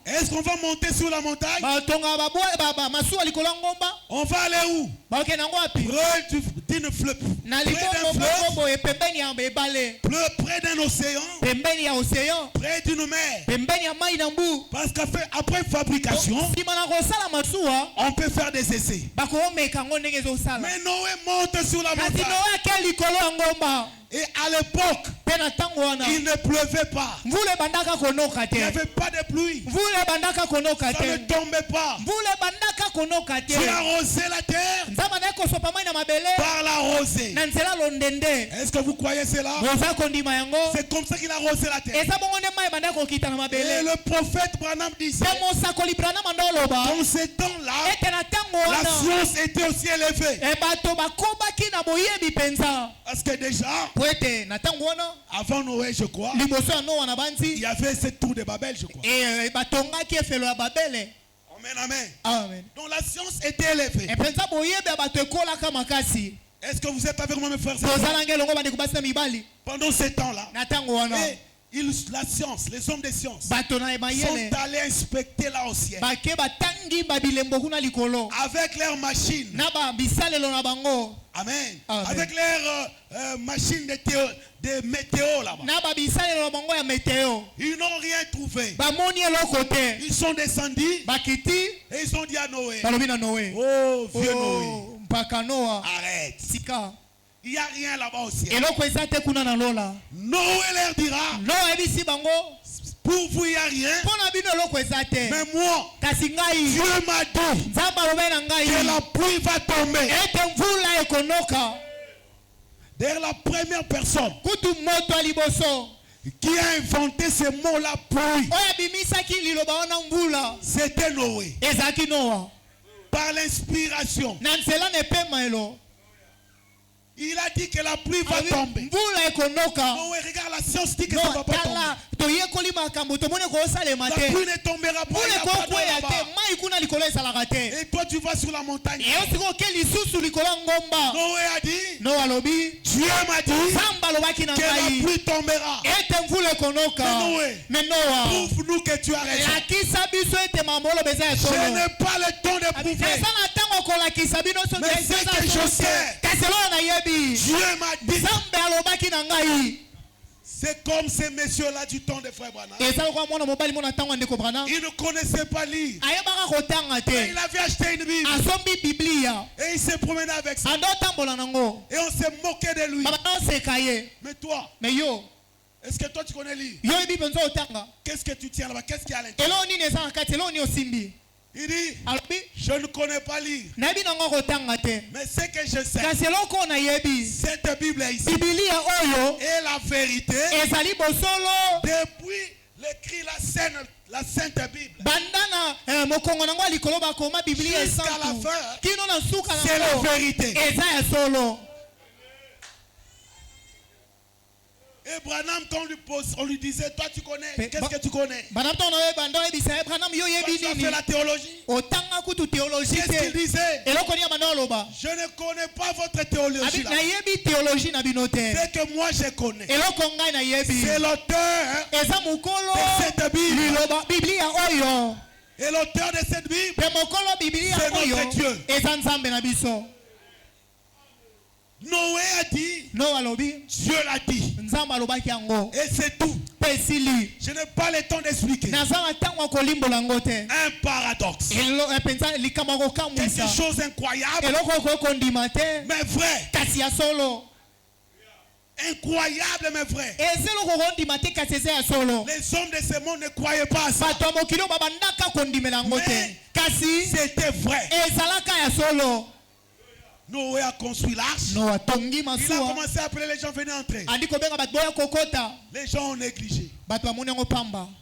est-ce qu'on va monter sur la montagne? On va aller où? Près d'une près d'un océan, près d'une mer. Parce qu'après fabrication, on peut faire des essais. Mais Noé monte sur la montagne. Et à l'époque, il ne pleuvait pas. Il n'y avait pas de pluie. Ça ne tombait pas. Tu arrosais la terre par la rosée. Est-ce que vous croyez cela? C'est comme ça qu'il a arrosé la terre. Et le prophète Branham disait, dans ces temps-là, la science était aussi élevée. Parce que déjà, avant Noé, je crois, il y avait cette tour de Babel, je crois. Amen, amen. Donc la science était élevée. Est-ce que vous êtes avec moi, mes frères et sœurs? Pendant ces temps-là, la science, les hommes de science sont allés inspecter là au ciel avec leurs machines. Amen. Avec leurs machines de météo là-bas. Ils n'ont rien trouvé. Ils sont descendus et ils ont dit à Noé, oh vieux Noé, arrête. Il n'y a rien là-bas au ciel. Noé leur dira, pour vous il n'y a rien. Mais moi, Dieu m'a dit que la pluie va tomber. D'ailleurs, la première personne qui a inventé ce mot-là, pluie, c'était Noé. Par l'inspiration. Il a dit que la pluie va tomber. Noé, regarde, la science dit que ça ne va pas tomber. La pluie ne tombera pas. Et toi tu vas sur la montagne. Noé a dit, Dieu m'a dit que la pluie tombera. Mais Noé, prouve-nous que tu as raison. Je n'ai pas le temps de prouver. Mais c'est que je sais. Dieu m'a dit. C'est comme ces messieurs-là du temps de frère Branham. Ils ne connaissaient pas lire. Et il avait acheté une Bible. Et il s'est promené avec ça. Et on s'est moqué de lui. Mais toi, est-ce que toi tu connais lire? Qu'est-ce que tu tiens là-bas? Qu'est-ce qu'il y a à l'intérieur? Il dit, je ne connais pas lire. Mais ce que je sais, cette Bible ici est la vérité depuis l'écrit la Sainte Bible. Jusqu'à la fin, c'est la vérité. Et Branham, quand on lui disait, toi tu connais, qu'est-ce que tu connais? Branham fait la théologie. Qu'est-ce qu'il disait? Je ne connais pas votre théologie. C'est que moi je connais. C'est l'auteur de cette Bible. Et l'auteur de cette Bible, c'est notre Dieu. Noé a dit, Dieu l'a dit. Et c'est tout. Je n'ai pas le temps d'expliquer. Un paradoxe. Quelque chose d'incroyable. Mais vrai. Incroyable mais vrai. Les hommes de ce monde ne croyaient pas à ça. Mais c'était vrai. Noé a construit l'arche. Il a commencé à appeler les gens, venez entrer. Les gens ont négligé.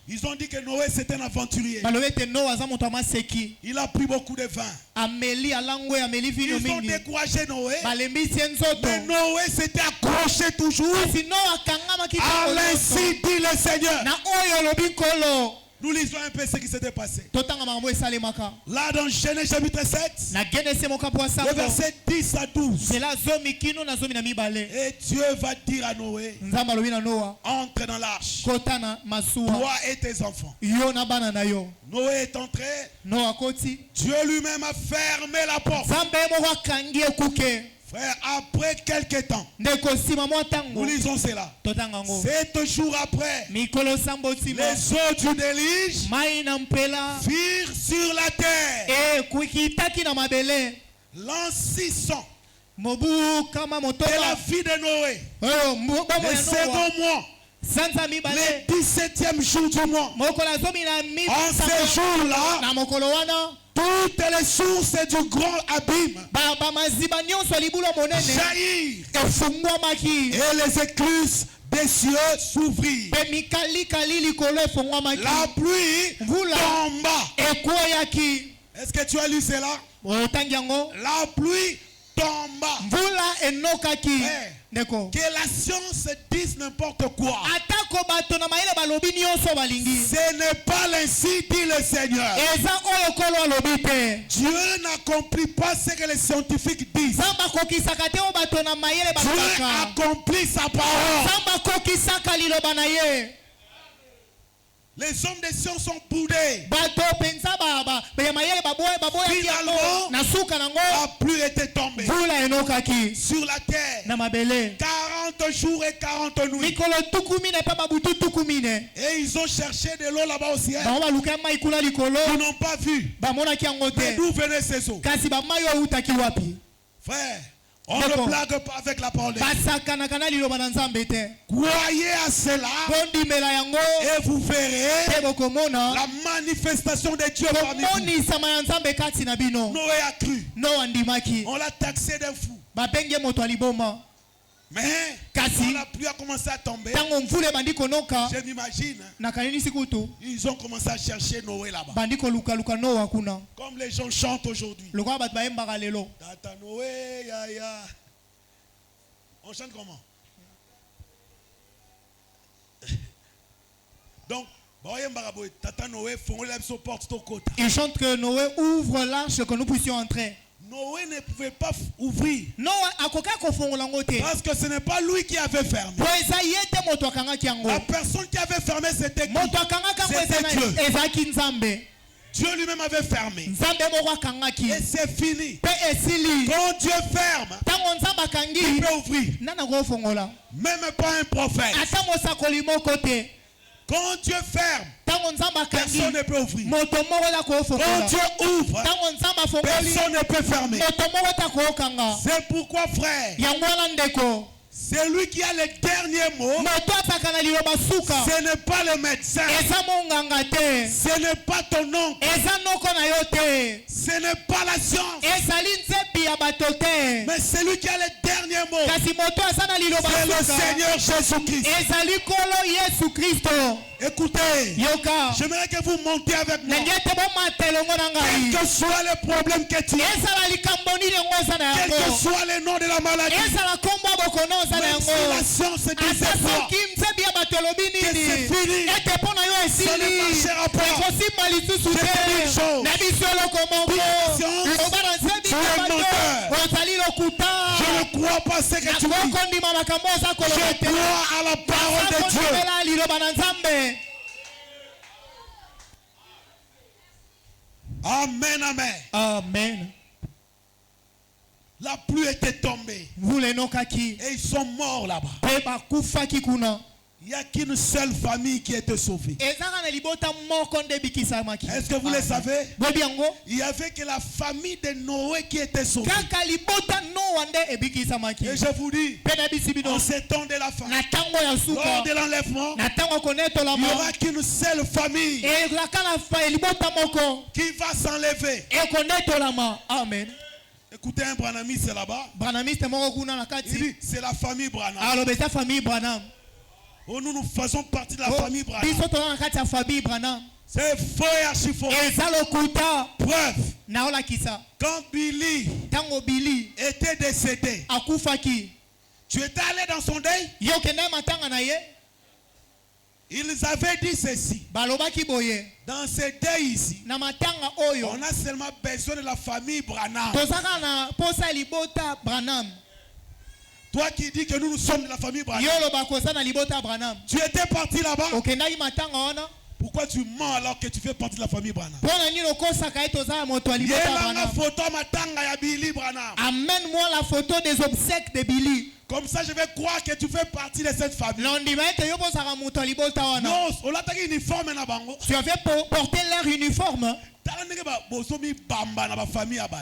Ils ont dit que Noé c'était un aventurier. Il a pris beaucoup de vin. Ils ont découragé Noé. Mais Noé s'était accroché toujours. À l'ainsi dit le Seigneur. Nous lisons un peu ce qui s'était passé. Là dans Genèse chapitre 7, le verset 10 à 12. Et Dieu va dire à Noé, entre dans l'arche, toi et tes enfants. Noé est entré. Dieu lui-même a fermé la porte. Frère, après quelques temps, nous lisons cela. 7 jours après, les eaux du déluge firent sur la terre l'an 600 de la vie de Noé. Le second mois, le 17e jour du mois. En ce jour-là, toutes les sources du grand abîme jaillirent et les écluses des cieux s'ouvrirent. La pluie tomba. Est-ce que tu as lu cela? La pluie tomba. Que la science dise n'importe quoi, ce n'est pas ainsi dit le Seigneur. Dieu n'accomplit pas ce que les scientifiques disent. Dieu accomplit sa parole. Les hommes des sciences sont boudés. Finalement, la pluie était tombée sur la terre. 40 jours et 40 nuits. Et ils ont cherché de l'eau là-bas au ciel. Ils n'ont pas vu. Mais d'où venaient ces eaux? Frère, on ne blague pas avec la parole. Croyez à cela et vous verrez la manifestation de Dieu parmi vous. Noé a cru. On l'a taxé d'un fou. Mais quand la pluie a commencé à tomber, je m'imagine, ils ont commencé à chercher Noé là-bas. Comme les gens chantent aujourd'hui. Tata Noé, ya. On chante comment? Donc, Tata Noé, ils chantent que Noé ouvre l'arche que nous puissions entrer. Noé ne pouvait pas ouvrir. Parce que ce n'est pas lui qui avait fermé. La personne qui avait fermé, c'était qui? C'était Dieu. Dieu lui-même avait fermé. Et c'est fini. Quand Dieu ferme, il peut ouvrir. Même pas un prophète. Quand Dieu ferme, personne ne peut ouvrir. Quand Dieu ouvre, personne ne peut fermer. C'est pourquoi, frère, c'est lui qui a le dernier mot. Ce n'est pas le médecin. Ce n'est pas ton oncle. Ce n'est pas la science. Mais c'est lui qui a le dernier mot. C'est le Seigneur Jésus-Christ. Écoutez, j'aimerais que vous montiez avec moi. Quel que soit le problème que tu as, quel que soit le nom de la maladie, même si la science disait quoi, que c'est fini, ça ne marchera pas. Je te dis une chose, tu es menteur. Je ne crois pas ce que tu dis. Je crois à la parole de Dieu. Amen, amen. Amen. La pluie était tombée. Et ils sont morts là-bas. Il n'y a qu'une seule famille qui était sauvée. Est-ce que vous le savez? Il n'y avait que la famille de Noé qui était sauvée. Et je vous dis, en ce temps de la fin, lors de l'enlèvement, il n'y aura qu'une seule famille qui va s'enlever. Amen. Écoutez, un branamiste c'est là-bas. Il dit, c'est la famille Branham. Oh, nous faisons partie de la famille Branham. C'est faux et archi faux. Preuve. Quand Billy était décédé, tu étais allé dans son deuil? Ils avaient dit ceci. Dans ce deuil ici, on a seulement besoin de la famille Branham. Toi qui dis que nous sommes de la famille Branham, tu étais parti là-bas. Pourquoi tu mens alors que tu fais partie de la famille Branham? Amène-moi la photo des obsèques de Billy. Comme ça, je vais croire que tu fais partie de cette famille. Non, tu avais porté leur uniforme.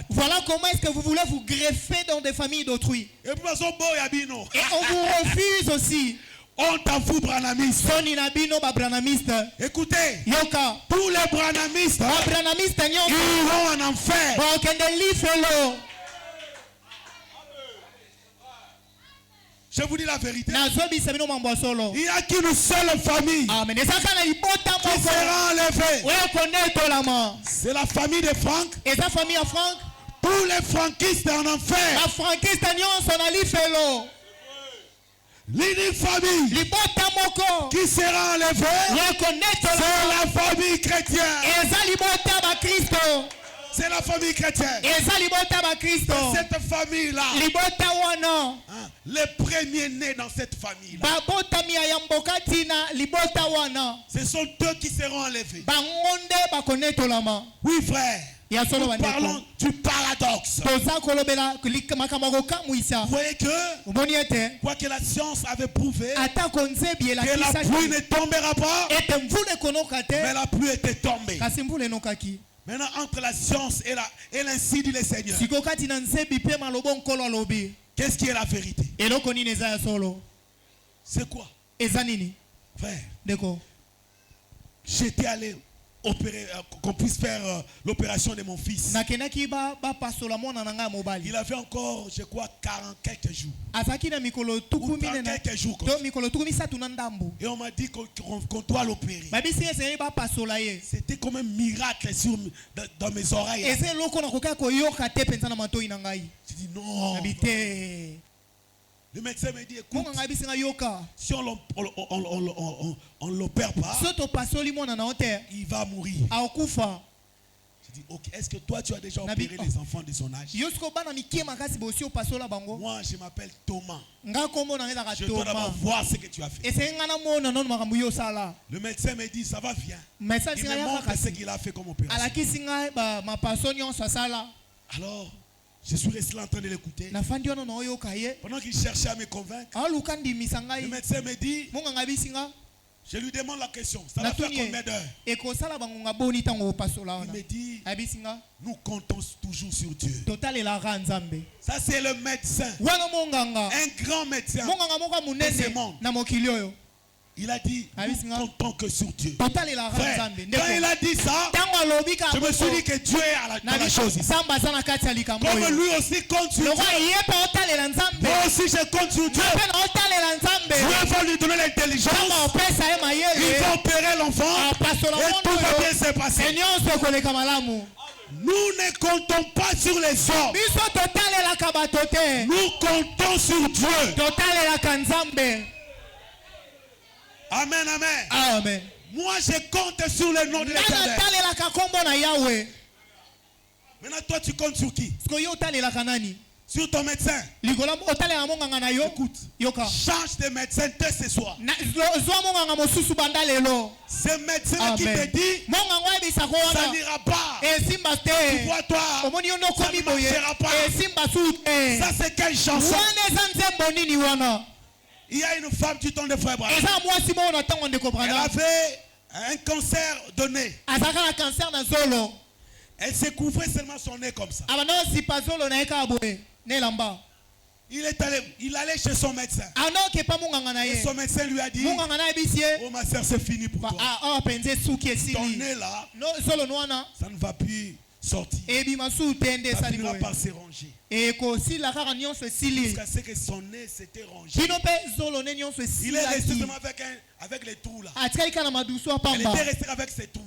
Voilà comment est-ce que vous voulez vous greffer dans des familles d'autrui. Et on vous refuse aussi. On t'en fout, branamiste. Écoutez, tous les branamistes iront en enfer. Je vous dis la vérité. Il n'y a qu'une seule famille qui sera enlevée. C'est la famille de Franck. Tous les franquistes en enfer. L'unique famille qui sera enlevée, c'est la famille chrétienne. C'est la famille chrétienne. Cette famille-là, les premiers nés dans cette famille-là, ce sont eux qui seront enlevés. Oui, frère. Nous parlons du paradoxe. Vous voyez que, quoi que la science avait prouvé, que la pluie ne tombera pas, mais la pluie était tombée. Maintenant, entre la science et l'ainsi dit le Seigneur, qu'est-ce qui est la vérité? C'est quoi? Frère, j'étais allé opérer, qu'on puisse faire l'opération de mon fils. Il avait encore, je crois, 40 quelques jours. Ou 30 quelques jours. Et on m'a dit qu'on doit l'opérer. C'était comme un miracle dans mes oreilles. J'ai dit non. Le médecin m'a dit, écoute, si on ne l'opère pas, il va mourir. J'ai dit, ok, est-ce que toi tu as déjà opéré les enfants de son âge? Moi je m'appelle Thomas. Je dois d'abord voir ce que tu as fait. Le médecin me dit, ça va bien. Il me montre ce qu'il a fait comme opération. Alors, je suis resté là en train de l'écouter. Pendant qu'il cherchait à me convaincre, le médecin me dit, je lui demande la question, ça va faire combien d'heures? Il me dit, nous comptons toujours sur Dieu. Ça c'est le médecin, un grand médecin de ce monde. Il a dit, nous comptons que sur Dieu. Frère, quand il a dit ça, je me suis dit que Dieu est dans la chose ici. Comme lui aussi compte sur Dieu, moi aussi je compte sur Dieu. Dieu va lui donner l'intelligence. Il va opérer l'enfant et tout va bien se passer. Nous ne comptons pas sur les hommes. Nous comptons sur Dieu. Amen, amen. Amen. Moi, je compte sur le nom de l'Éternel. Maintenant, toi, tu comptes sur qui? Sur ton médecin. Écoute, change de médecin dès ce soir. Ce médecin qui te dit, ça n'ira pas. Tu vois, toi, ça ne marchera pas. Ça, c'est quelle chanson? Il y a une femme du temps de frère Branham. Elle avait un cancer de nez. Elle se couvrait seulement son nez comme ça. Il allait chez son médecin. Et son médecin lui a dit, oh ma soeur, c'est fini pour toi. Ton nez là, ça ne va plus sortir. Ça finira par se ranger. Jusqu'à ce que son nez s'était rongé. Il est resté seulement avec les trous là. Elle était restée avec ses trous.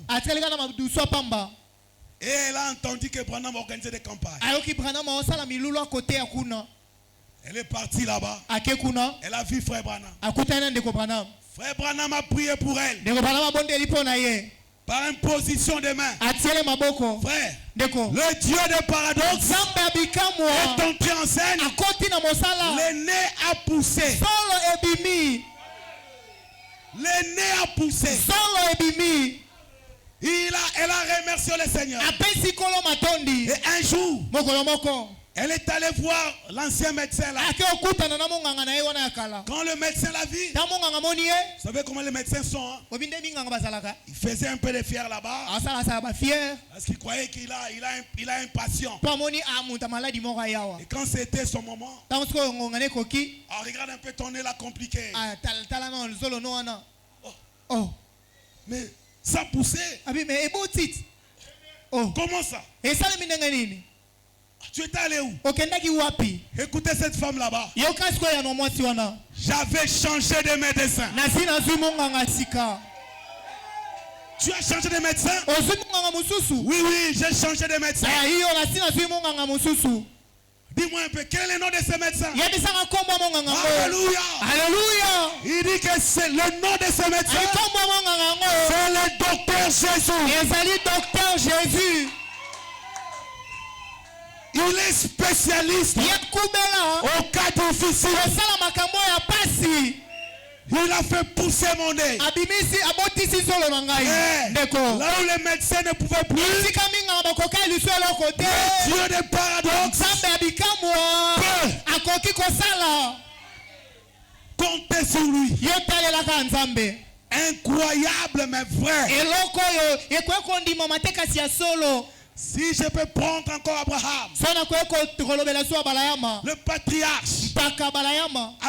Et elle a entendu que Branham organisait des campagnes. Elle est partie là-bas. Elle a vu frère Branham. Frère Branham a prié pour elle. Par imposition de main. Frère, le Dieu des paradoxes est entré en scène. Le nez a poussé. Le nez a poussé. Elle a remercié le Seigneur. Et un jour, elle est allée voir l'ancien médecin là. Quand le médecin l'a vu, vous savez comment les médecins sont, hein? Il faisait un peu de fier là-bas. Parce qu'il croyait qu'il a un patient. Et quand c'était son moment, regarde un peu ton nez là compliqué. Oh. Mais ça poussait. Comment ça? Tu étais allé où? Écoutez cette femme là-bas. J'avais changé de médecin. Tu as changé de médecin? Oui, j'ai changé de médecin. Dis-moi un peu, quel est le nom de ce médecin? Alléluia. Alléluia. Il dit que c'est le nom de ce médecin. C'est le docteur Jésus. Il est spécialiste au cas difficile. Il a fait pousser mon nez. Là où les médecins ne pouvaient plus, Dieu des paradoxes peut compter sur lui. Incroyable mais vrai. Si je peux prendre encore Abraham, le patriarche, à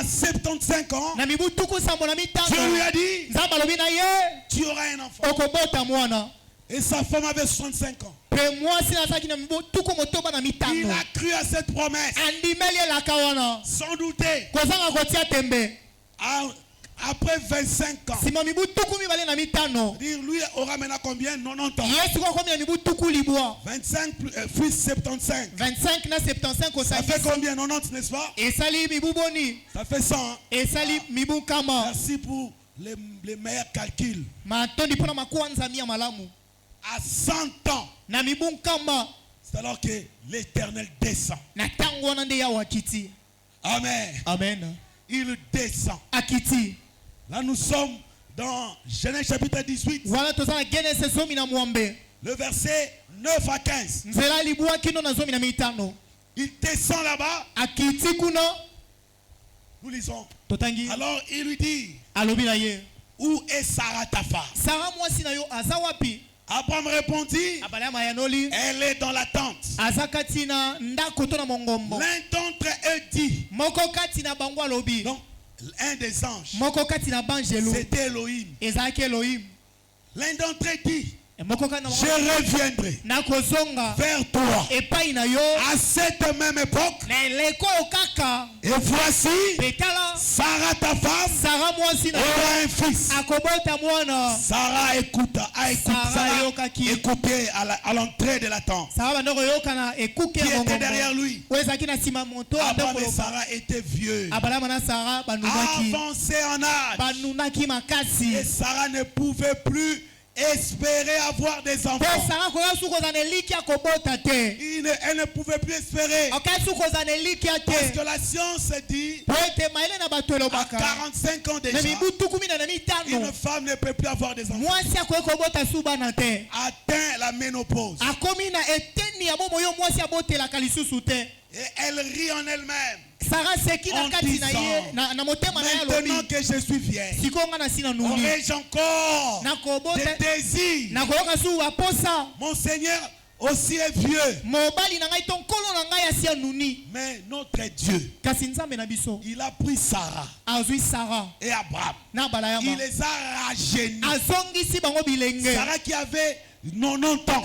75 ans, Dieu lui a dit, tu auras un enfant. Et sa femme avait 65 ans. Il a cru à cette promesse, sans douter. Après 25 ans, lui aura maintenant combien? 90 ans. 25 plus 75. Ça fait combien? 90, n'est-ce pas? Ça fait 100. Hein? Merci pour les meilleurs calculs. À 100 ans, c'est alors que l'Éternel descend. Amen. Il descend. Là, nous sommes dans Genèse chapitre 18. Le verset 9 à 15. Il descend là-bas. Nous lisons. Alors il lui dit, où est Sarah ta femme? Abraham répondit, elle est dans la tente. L'un d'entre eux dit, donc, un des anges, c'était Elohim. L'un d'entre eux dit, je reviendrai vers toi à cette même époque. Et voici, Sarah ta femme aura un fils. Sarah a écouté à l'entrée de la tente. Qui était derrière lui? Abraham et Sarah étaient vieux, avancés en âge. Et Sarah ne pouvait plus espérer avoir des enfants. Elle ne pouvait plus espérer. Parce que la science dit à 45 ans déjà, une femme ne peut plus avoir des enfants. Atteint la ménopause. Et elle rit en elle-même. Maintenant que je suis vieille, aurais-je encore des désirs? Mon Seigneur aussi est vieux. Mais notre Dieu, il a pris Sarah et Abraham. Il les a rajeunis. Sarah qui avait 90 ans,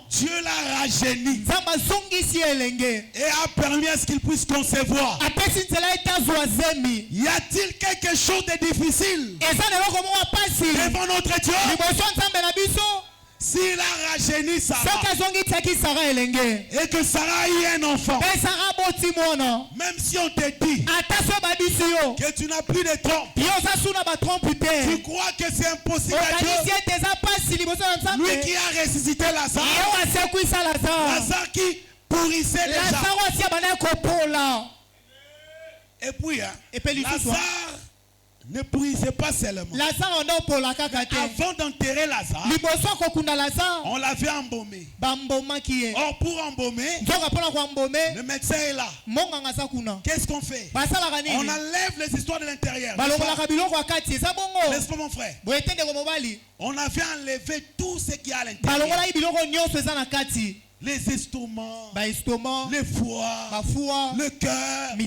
Dieu l'a rajeuni et a permis à ce qu'il puisse concevoir. Y a-t-il quelque chose de difficile devant notre Dieu? S'il a rajeuni Sarah et que Sarah a eu un enfant, même si on te dit que tu n'as plus de trompe, tu crois que c'est impossible à Dieu? Lui qui a ressuscité Lazare, Lazare qui pourrissait déjà. Et puis, Lazare Ne brisez pas seulement. Avant d'enterrer Lazare, on l'avait embaumé. Or, pour embaumer, le médecin est là. Qu'est-ce qu'on fait? On enlève les histoires de l'intérieur. Laisse-moi mon frère. On avait enlevé tout ce qui est à l'intérieur. Les estomacs, les foies, le cœur.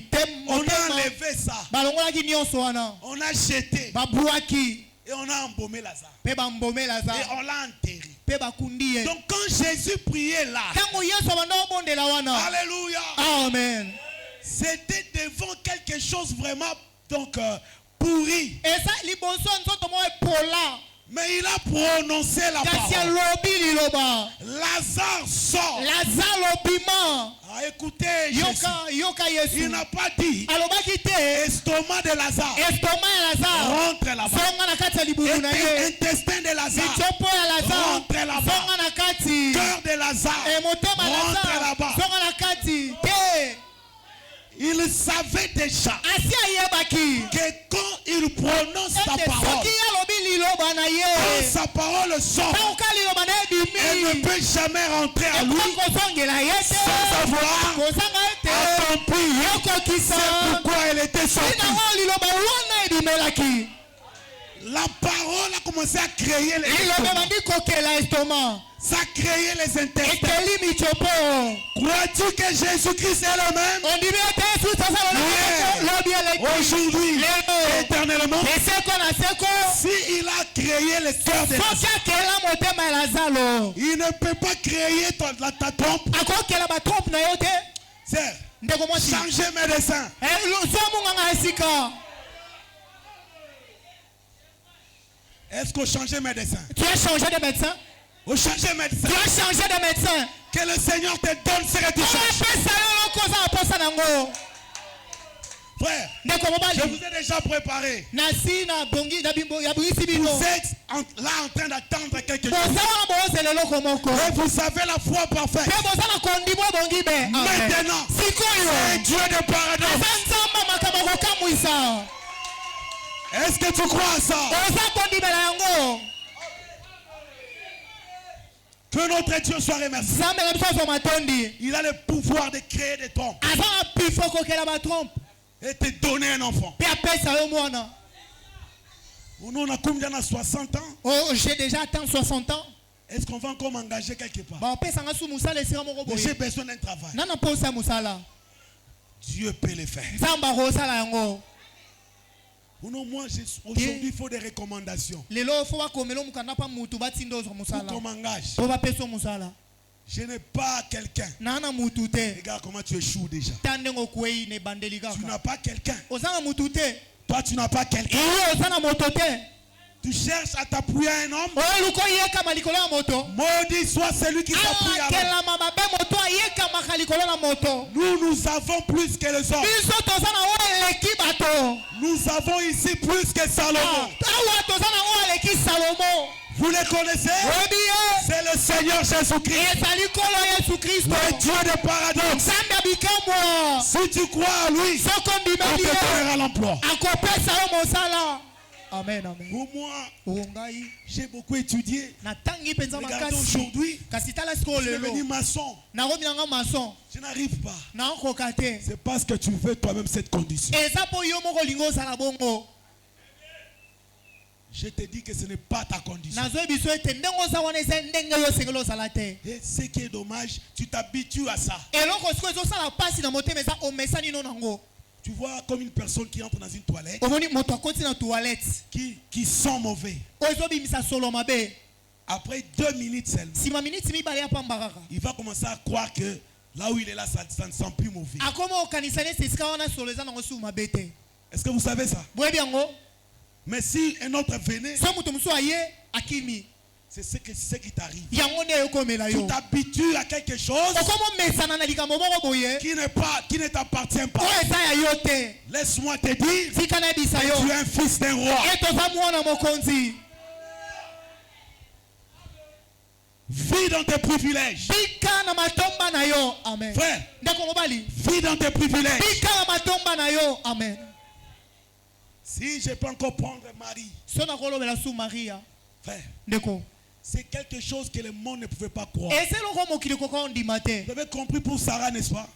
On a enlevé ça. On a jeté. Et on a embaumé Lazare. Et on l'a enterré. Donc quand Jésus priait là, alléluia, amen, c'était devant quelque chose vraiment pourri. Mais il a prononcé la parole. Lazare sort. Ah, écoutez, Jésus. Il n'a pas dit estomac de Lazare. Rentre là-bas. Intestin de Lazare. Rentre là-bas. Cœur de Lazare. Rentre là-bas. Il savait déjà que quand il prononce sa parole, quand sa parole sort, elle ne peut jamais rentrer à lui sans avoir accompli. C'est pourquoi elle était sortie. La parole a commencé à créer les estomacs. Ça a créé les intestins. Crois-tu que Jésus-Christ est le même? Aujourd'hui, éternellement. S'il a créé les cœurs de Lazare, il ne peut pas créer ta trompe. C'est changer médecin. Est-ce qu'on change de médecin? Tu as changé de médecin? Au changer de médecin. Tu as changé de médecin. Que le Seigneur te donne ce que tu cherches. Frère, je vous ai déjà préparé. Vous êtes là en train d'attendre quelque chose. Et vous avez la foi parfaite. Maintenant, c'est Dieu de paradoxe. Est-ce que tu crois à ça? Que notre Dieu soit remercié. Il a le pouvoir de créer des trompes et te donner un enfant. On a combien de 60 ans? J'ai déjà atteint 60 ans. Est-ce qu'on va encore m'engager quelque part? J'ai besoin d'un travail. Dieu peut le faire. Non, moi, aujourd'hui, il faut des recommandations. Pour qu'on m'engage. Je n'ai pas quelqu'un. Regarde comment tu échoues déjà. Tu n'as pas quelqu'un. Toi, tu n'as pas quelqu'un. Tu cherches à t'appuyer à un homme. Maudit soit celui qui s'appuie à l'homme. Nous avons plus que les hommes. Nous avons ici plus que Salomon. Vous les connaissez? C'est le Seigneur Jésus-Christ. Le Dieu de paradoxe. Si tu crois à lui, on te donnera l'emploi. Amen, amen. Pour moi, j'ai beaucoup étudié. Regardez aujourd'hui, je suis devenu maçon. Je n'arrive pas. C'est parce que tu veux toi-même cette condition. Je te dis que ce n'est pas ta condition. Et ce qui est dommage, tu t'habitues à ça. Tu vois comme une personne qui entre dans une toilette, qui sent mauvais. Après 2 minutes seulement, il va commencer à croire que là où il est là, ça ne sent plus mauvais. Est-ce que vous savez ça? Mais si un autre venait, c'est ce qui t'arrive. Tu t'habitues à quelque chose qui ne t'appartient pas. Laisse-moi te dire que tu es un fils d'un roi. Vis dans tes privilèges. Frère, vis dans tes privilèges. Si je peux encore prendre Marie. Frère. C'est quelque chose que le monde ne pouvait pas croire. Vous avez compris pour Sarah, n'est-ce pas?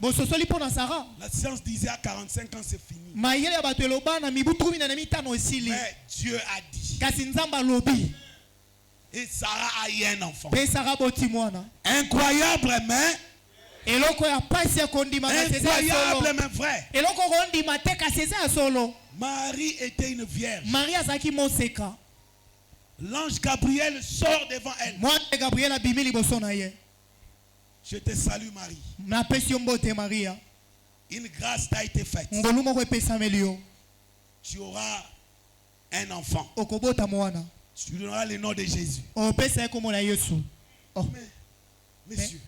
La science disait à 45 ans c'est fini. Mais Dieu a dit. Et Sarah a eu un enfant. Incroyable, mais incroyable, mais vrai. Marie était une vierge. L'ange Gabriel sort devant elle. Je te salue, Marie. Une grâce t'a été faite. Tu auras un enfant. Tu lui donneras le nom de Jésus. Messieurs,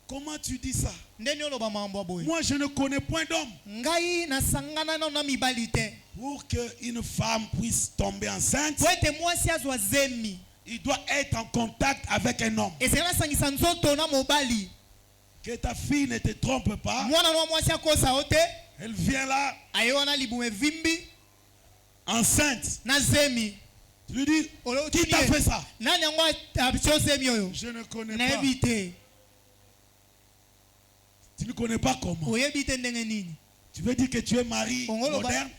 comment tu dis ça? Moi, je ne connais point d'homme. Pour qu'une femme puisse tomber enceinte, il doit être en contact avec un homme. Que ta fille ne te trompe pas. Elle vient là enceinte. Tu lui dis, qui t'a fait ça? Je ne connais pas. Tu ne connais pas comment. Tu veux dire que tu es mari moderne?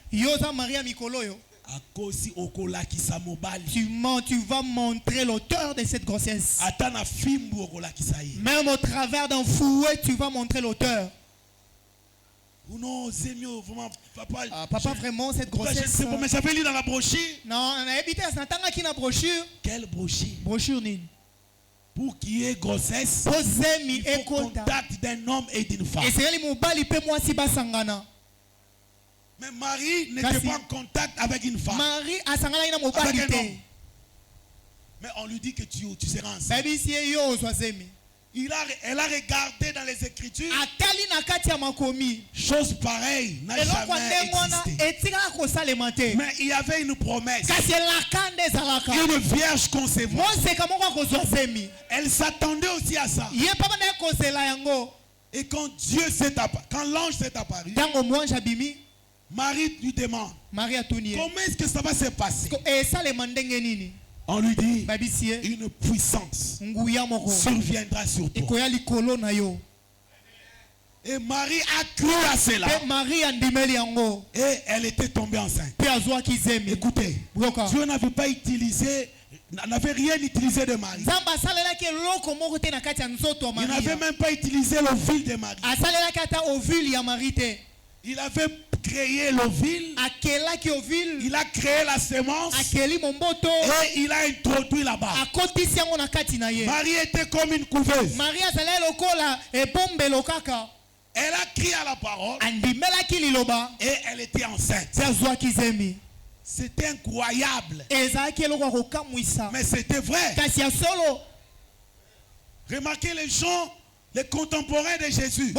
Tu vas montrer l'auteur de cette grossesse. Même au travers d'un fouet, tu vas montrer l'auteur. Papa, vraiment, cette grossesse. Mais j'avais lu dans la brochure. Non, brochure. Quelle brochure? Brochure. Pour qu'il y ait grossesse, il faut contact d'un homme et d'une femme. Mais Marie n'était pas en contact avec une femme. Avec un homme. Mais on lui dit que tu seras enceinte. Elle a regardé dans les Écritures. Chose pareille n'a jamais existé. Mais il y avait une promesse. Une vierge concevante. Elle s'attendait aussi à ça. Et quand l'ange s'est apparu, Marie lui demande, comment est-ce que ça va se passer? On lui dit, une puissance surviendra sur toi. Et Marie a cru à cela. Et elle était tombée enceinte. Écoutez, Dieu n'avait rien utilisé de Marie. Il n'avait même pas utilisé l'ovule de Marie. Il avait créé l'ovule. Il a créé la sémence. Et il a introduit là-bas. Marie était comme une couveuse. Elle a crié à la parole. Et elle était enceinte. C'était incroyable. Mais c'était vrai. Remarquez les gens, les contemporains de Jésus.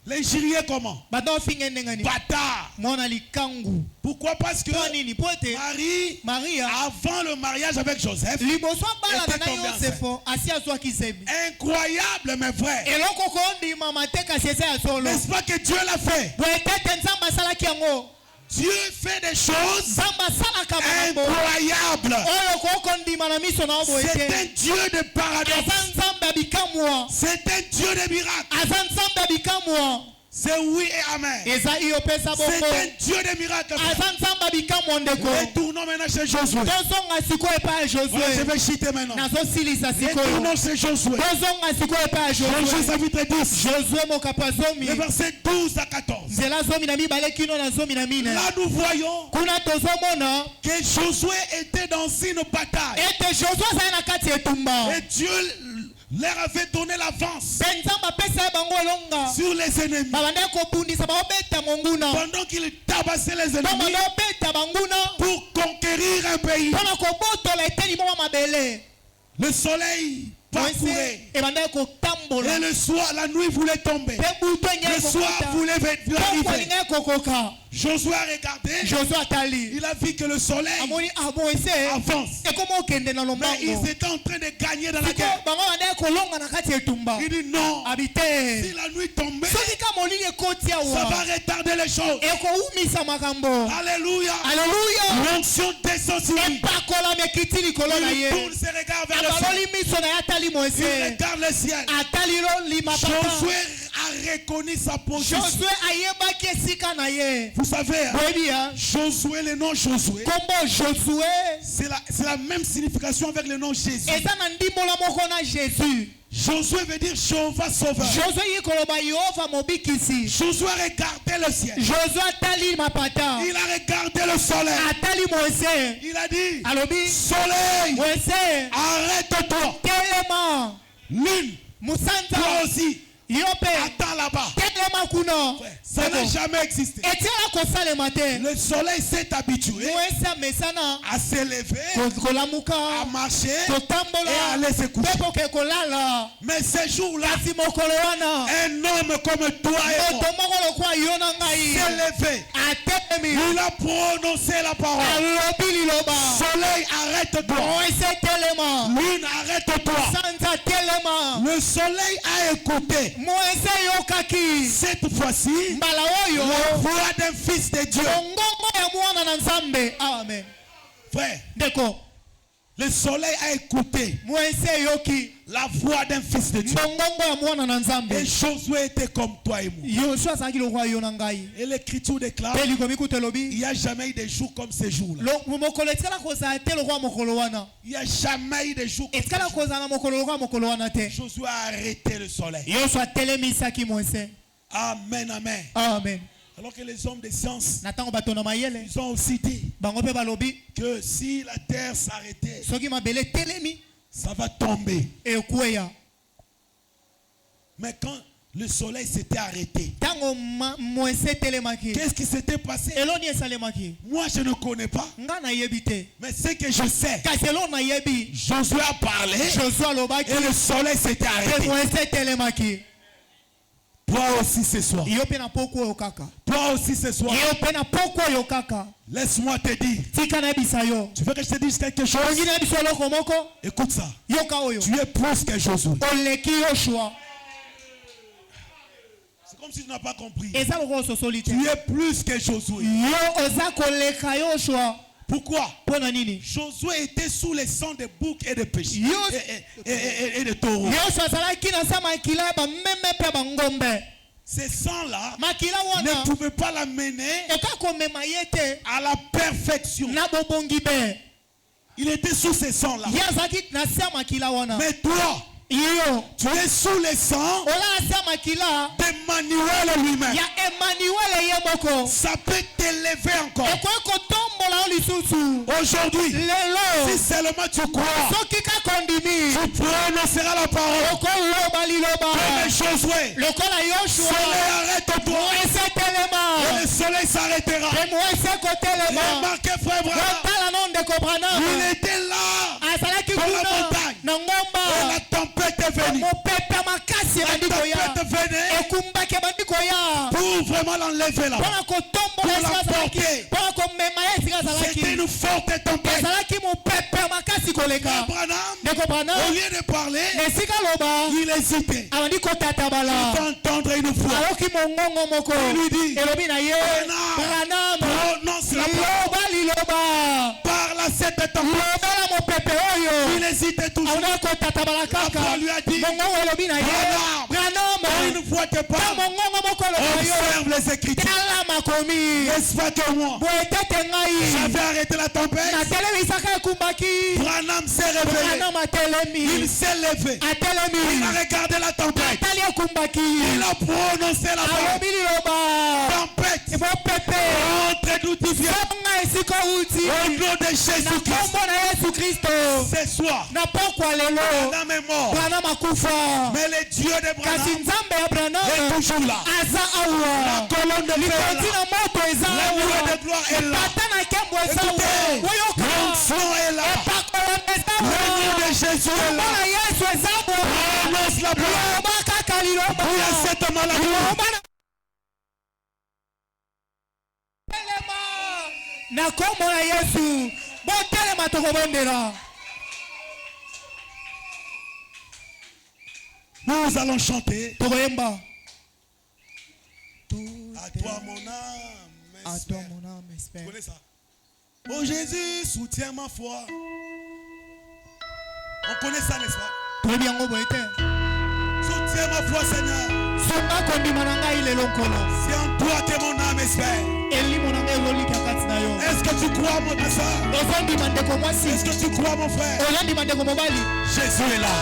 Les Syriens comment? Bâtard. Pourquoi? Parce que Marie, avant le mariage avec Joseph, était tombée enceinte. Incroyable mais vrai. N'est-ce pas que Dieu l'a fait? Dieu fait des choses incroyables. C'est un Dieu de paradoxe. C'est un Dieu de miracles. C'est oui et amen. C'est un Dieu de miracles. Retournons maintenant chez Josué. Voilà, je vais chiter maintenant. Retournons chez Josué. Josué chapitre 10. Le verset 12 à 14. Là nous voyons que Josué était dans une bataille. Et Dieu leur avait donné l'avance sur les ennemis. Pendant qu'ils tabassaient les ennemis pour conquérir un pays. Le soleil parcourait. Et le soir, la nuit voulait tomber. Le soir voulait arriver. Josué a regardé. Il a vu que le soleil avance. Mais ils étaient en train de gagner dans la guerre. Il dit non. Si la nuit tombait, ça va retarder les choses. Alléluia. L'onction descend sur lui. Il tourne ses regards vers le ciel. Il regarde le ciel. Josué a reconnu sa position. Vous savez, Josué, le nom Josué, c'est la même signification avec le nom Jésus. Josué veut dire Jéhovah sauveur. Josué a regardé le ciel. Il a regardé le soleil. Il a dit, soleil, arrête-toi. Lune, toi aussi. Attends là-bas. Ça n'a jamais existé. Le soleil s'est habitué à s'élever, à marcher et à aller se coucher. Mais ce jour-là, un homme comme toi et moi s'est levé. Il a prononcé la parole. Soleil, arrête-toi. Lune, arrête-toi. Le soleil a écouté. Cette fois-ci, la voix d'un fils de Dieu. Amen. Frère, le soleil a écouté la voix d'un fils de Dieu. Et Josué était comme toi et moi. Et l'écriture déclare, il n'y a jamais eu de jours comme ces jours-là. Il n'y a jamais eu de jours comme ces jours-là. Josué a arrêté le soleil. Amen, amen. Amen. Alors que les hommes de science, ils ont aussi dit que si la terre s'arrêtait, ça va tomber. Mais quand le soleil s'était arrêté, qu'est-ce qui s'était passé? Moi je ne connais pas. Mais ce que je sais, Josué a parlé et le soleil s'était arrêté. Toi aussi ce soir. Toi aussi ce soir. Laisse-moi te dire. Tu veux que je te dise quelque chose? Écoute ça. Tu es plus que Josué. C'est comme si tu n'as pas compris. Tu es plus que Josué. Pourquoi? Josué était sous les sangs de boucs et de péchés et de taureaux. Ces sangs-là ne pouvaient pas l'amener à la perfection. Il était sous ces sangs-là. Mais toi, tu es sous les sangs d'Emmanuel lui-même. Ça peut t'élever encore. Aujourd'hui, si seulement tu crois, tu prononceras la parole. Comme Josué, soleil, arrête-toi. Et le soleil s'arrêtera. Remarquez, frère Branham, il était là dans la montagne. Et la tempête est venue. La tempête venait pour vraiment l'enlever là, pour l'emporter. C'était une forte tempête. Branham, au lieu de parler, il hésitait. Il va entendre une fois. Il lui dit, Branham, prononce la parole. Parle à cette tempête. Il hésitait toujours. Après lui a dit, Branham, une fois que parle, observe les Écritures. N'est-ce pas que moi, j'avais arrêté la tempête. Branham s'est réveillé. Il s'est levé. Il a regardé la tempête. Il a prononcé la parole. Tempête, entre d'où tu viens. Au nom de Jésus-Christ. Ce soir, Branham est mort. Mais le Dieu de Branham est toujours là. La colonne de feu est là. La nuée de gloire est là. Écoutez, l'onction est là. Le nom de Jésus est là. Prononce la parole. Oui, à cette maladie. Na kombo na Yesu. Botele matoko bondela. Nous allons chanter. Togoyemba. À toi mon âme. À toi mon âme espère. Vous connaissez ça? Oh Jésus, soutiens ma foi. On connaît ça, n'est-ce pas? Soutiens ma foi, Seigneur. C'est en toi que mon âme espère. Est-ce que tu crois, mon soeur? Est-ce que tu crois, mon frère? Jésus est là.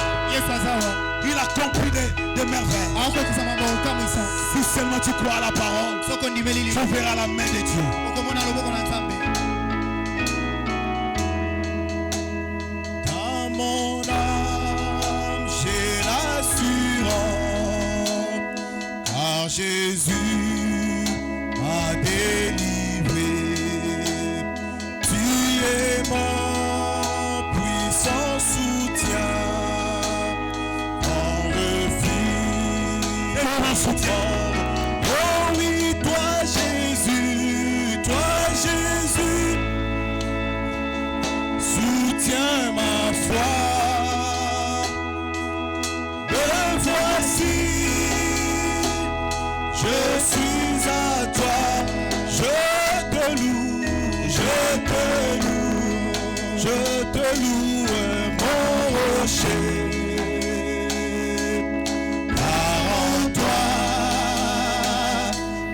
Il a compris des merveilles. Si seulement tu crois à la parole, tu verras la main de Dieu. Dans mon âme, j'ai l'assurance, car Jésus m'a délivré. Tu es mon puissant soutien, mon refuge et mon soutien. Oh oui, toi Jésus, soutiens ma foi. Me voici, je suis à toi, je te loue, mon rocher. Car en toi,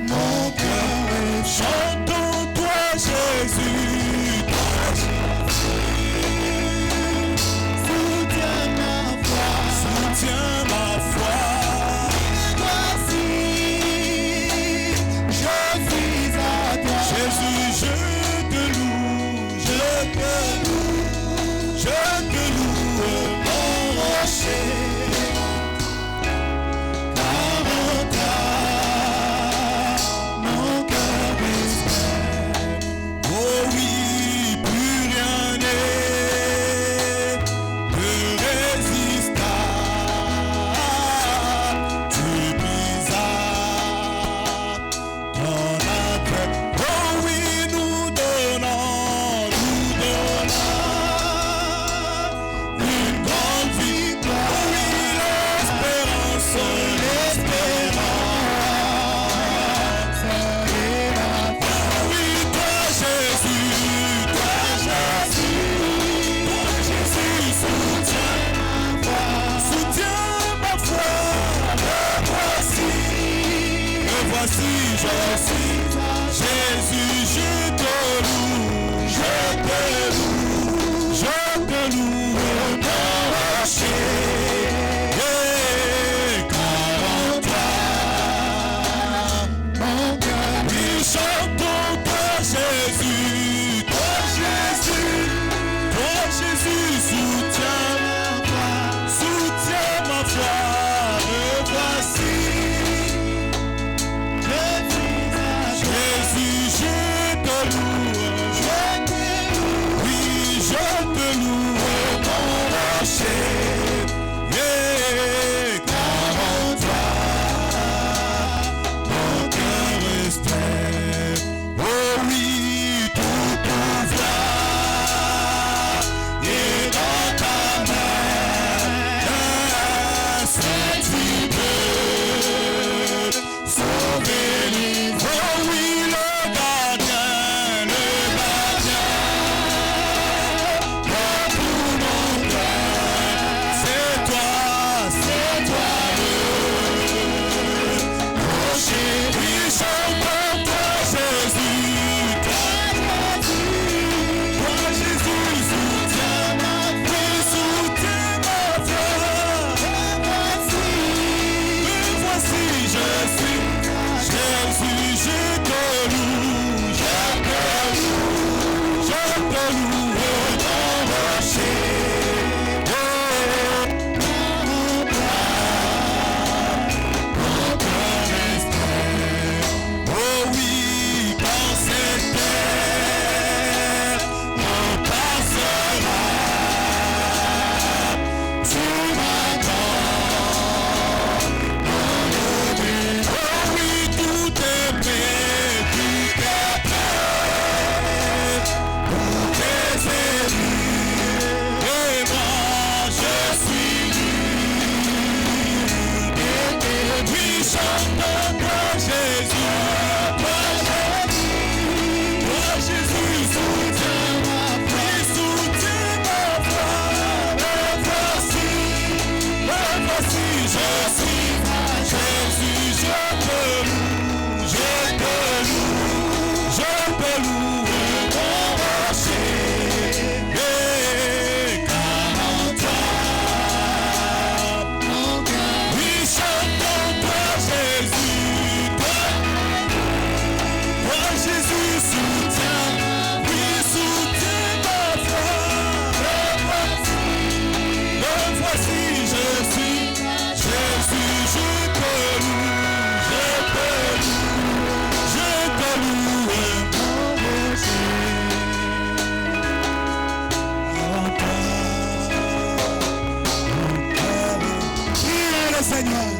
mon cœur chante en toi, Jésus. Soutiens ma foi. Voici, je suis à toi. Jésus, je te loue, mon rocher. Car en toi, mon cœur espère. Oh oui, plus rien n'est de résistable. Tu brisas ton appel. Oh oui, nous donnons une grande victoire. Oui, l'espérance. Oui, toi Jésus, soutiens ma foi. Me voici, je suis Jésus, je te loue, mon rocher. Car en toi, mon cœur, oui, chantons toi Jésus, soutiens ma foi, me voici. Jésus, je te loue, oui, je te loue, mon Seigneur.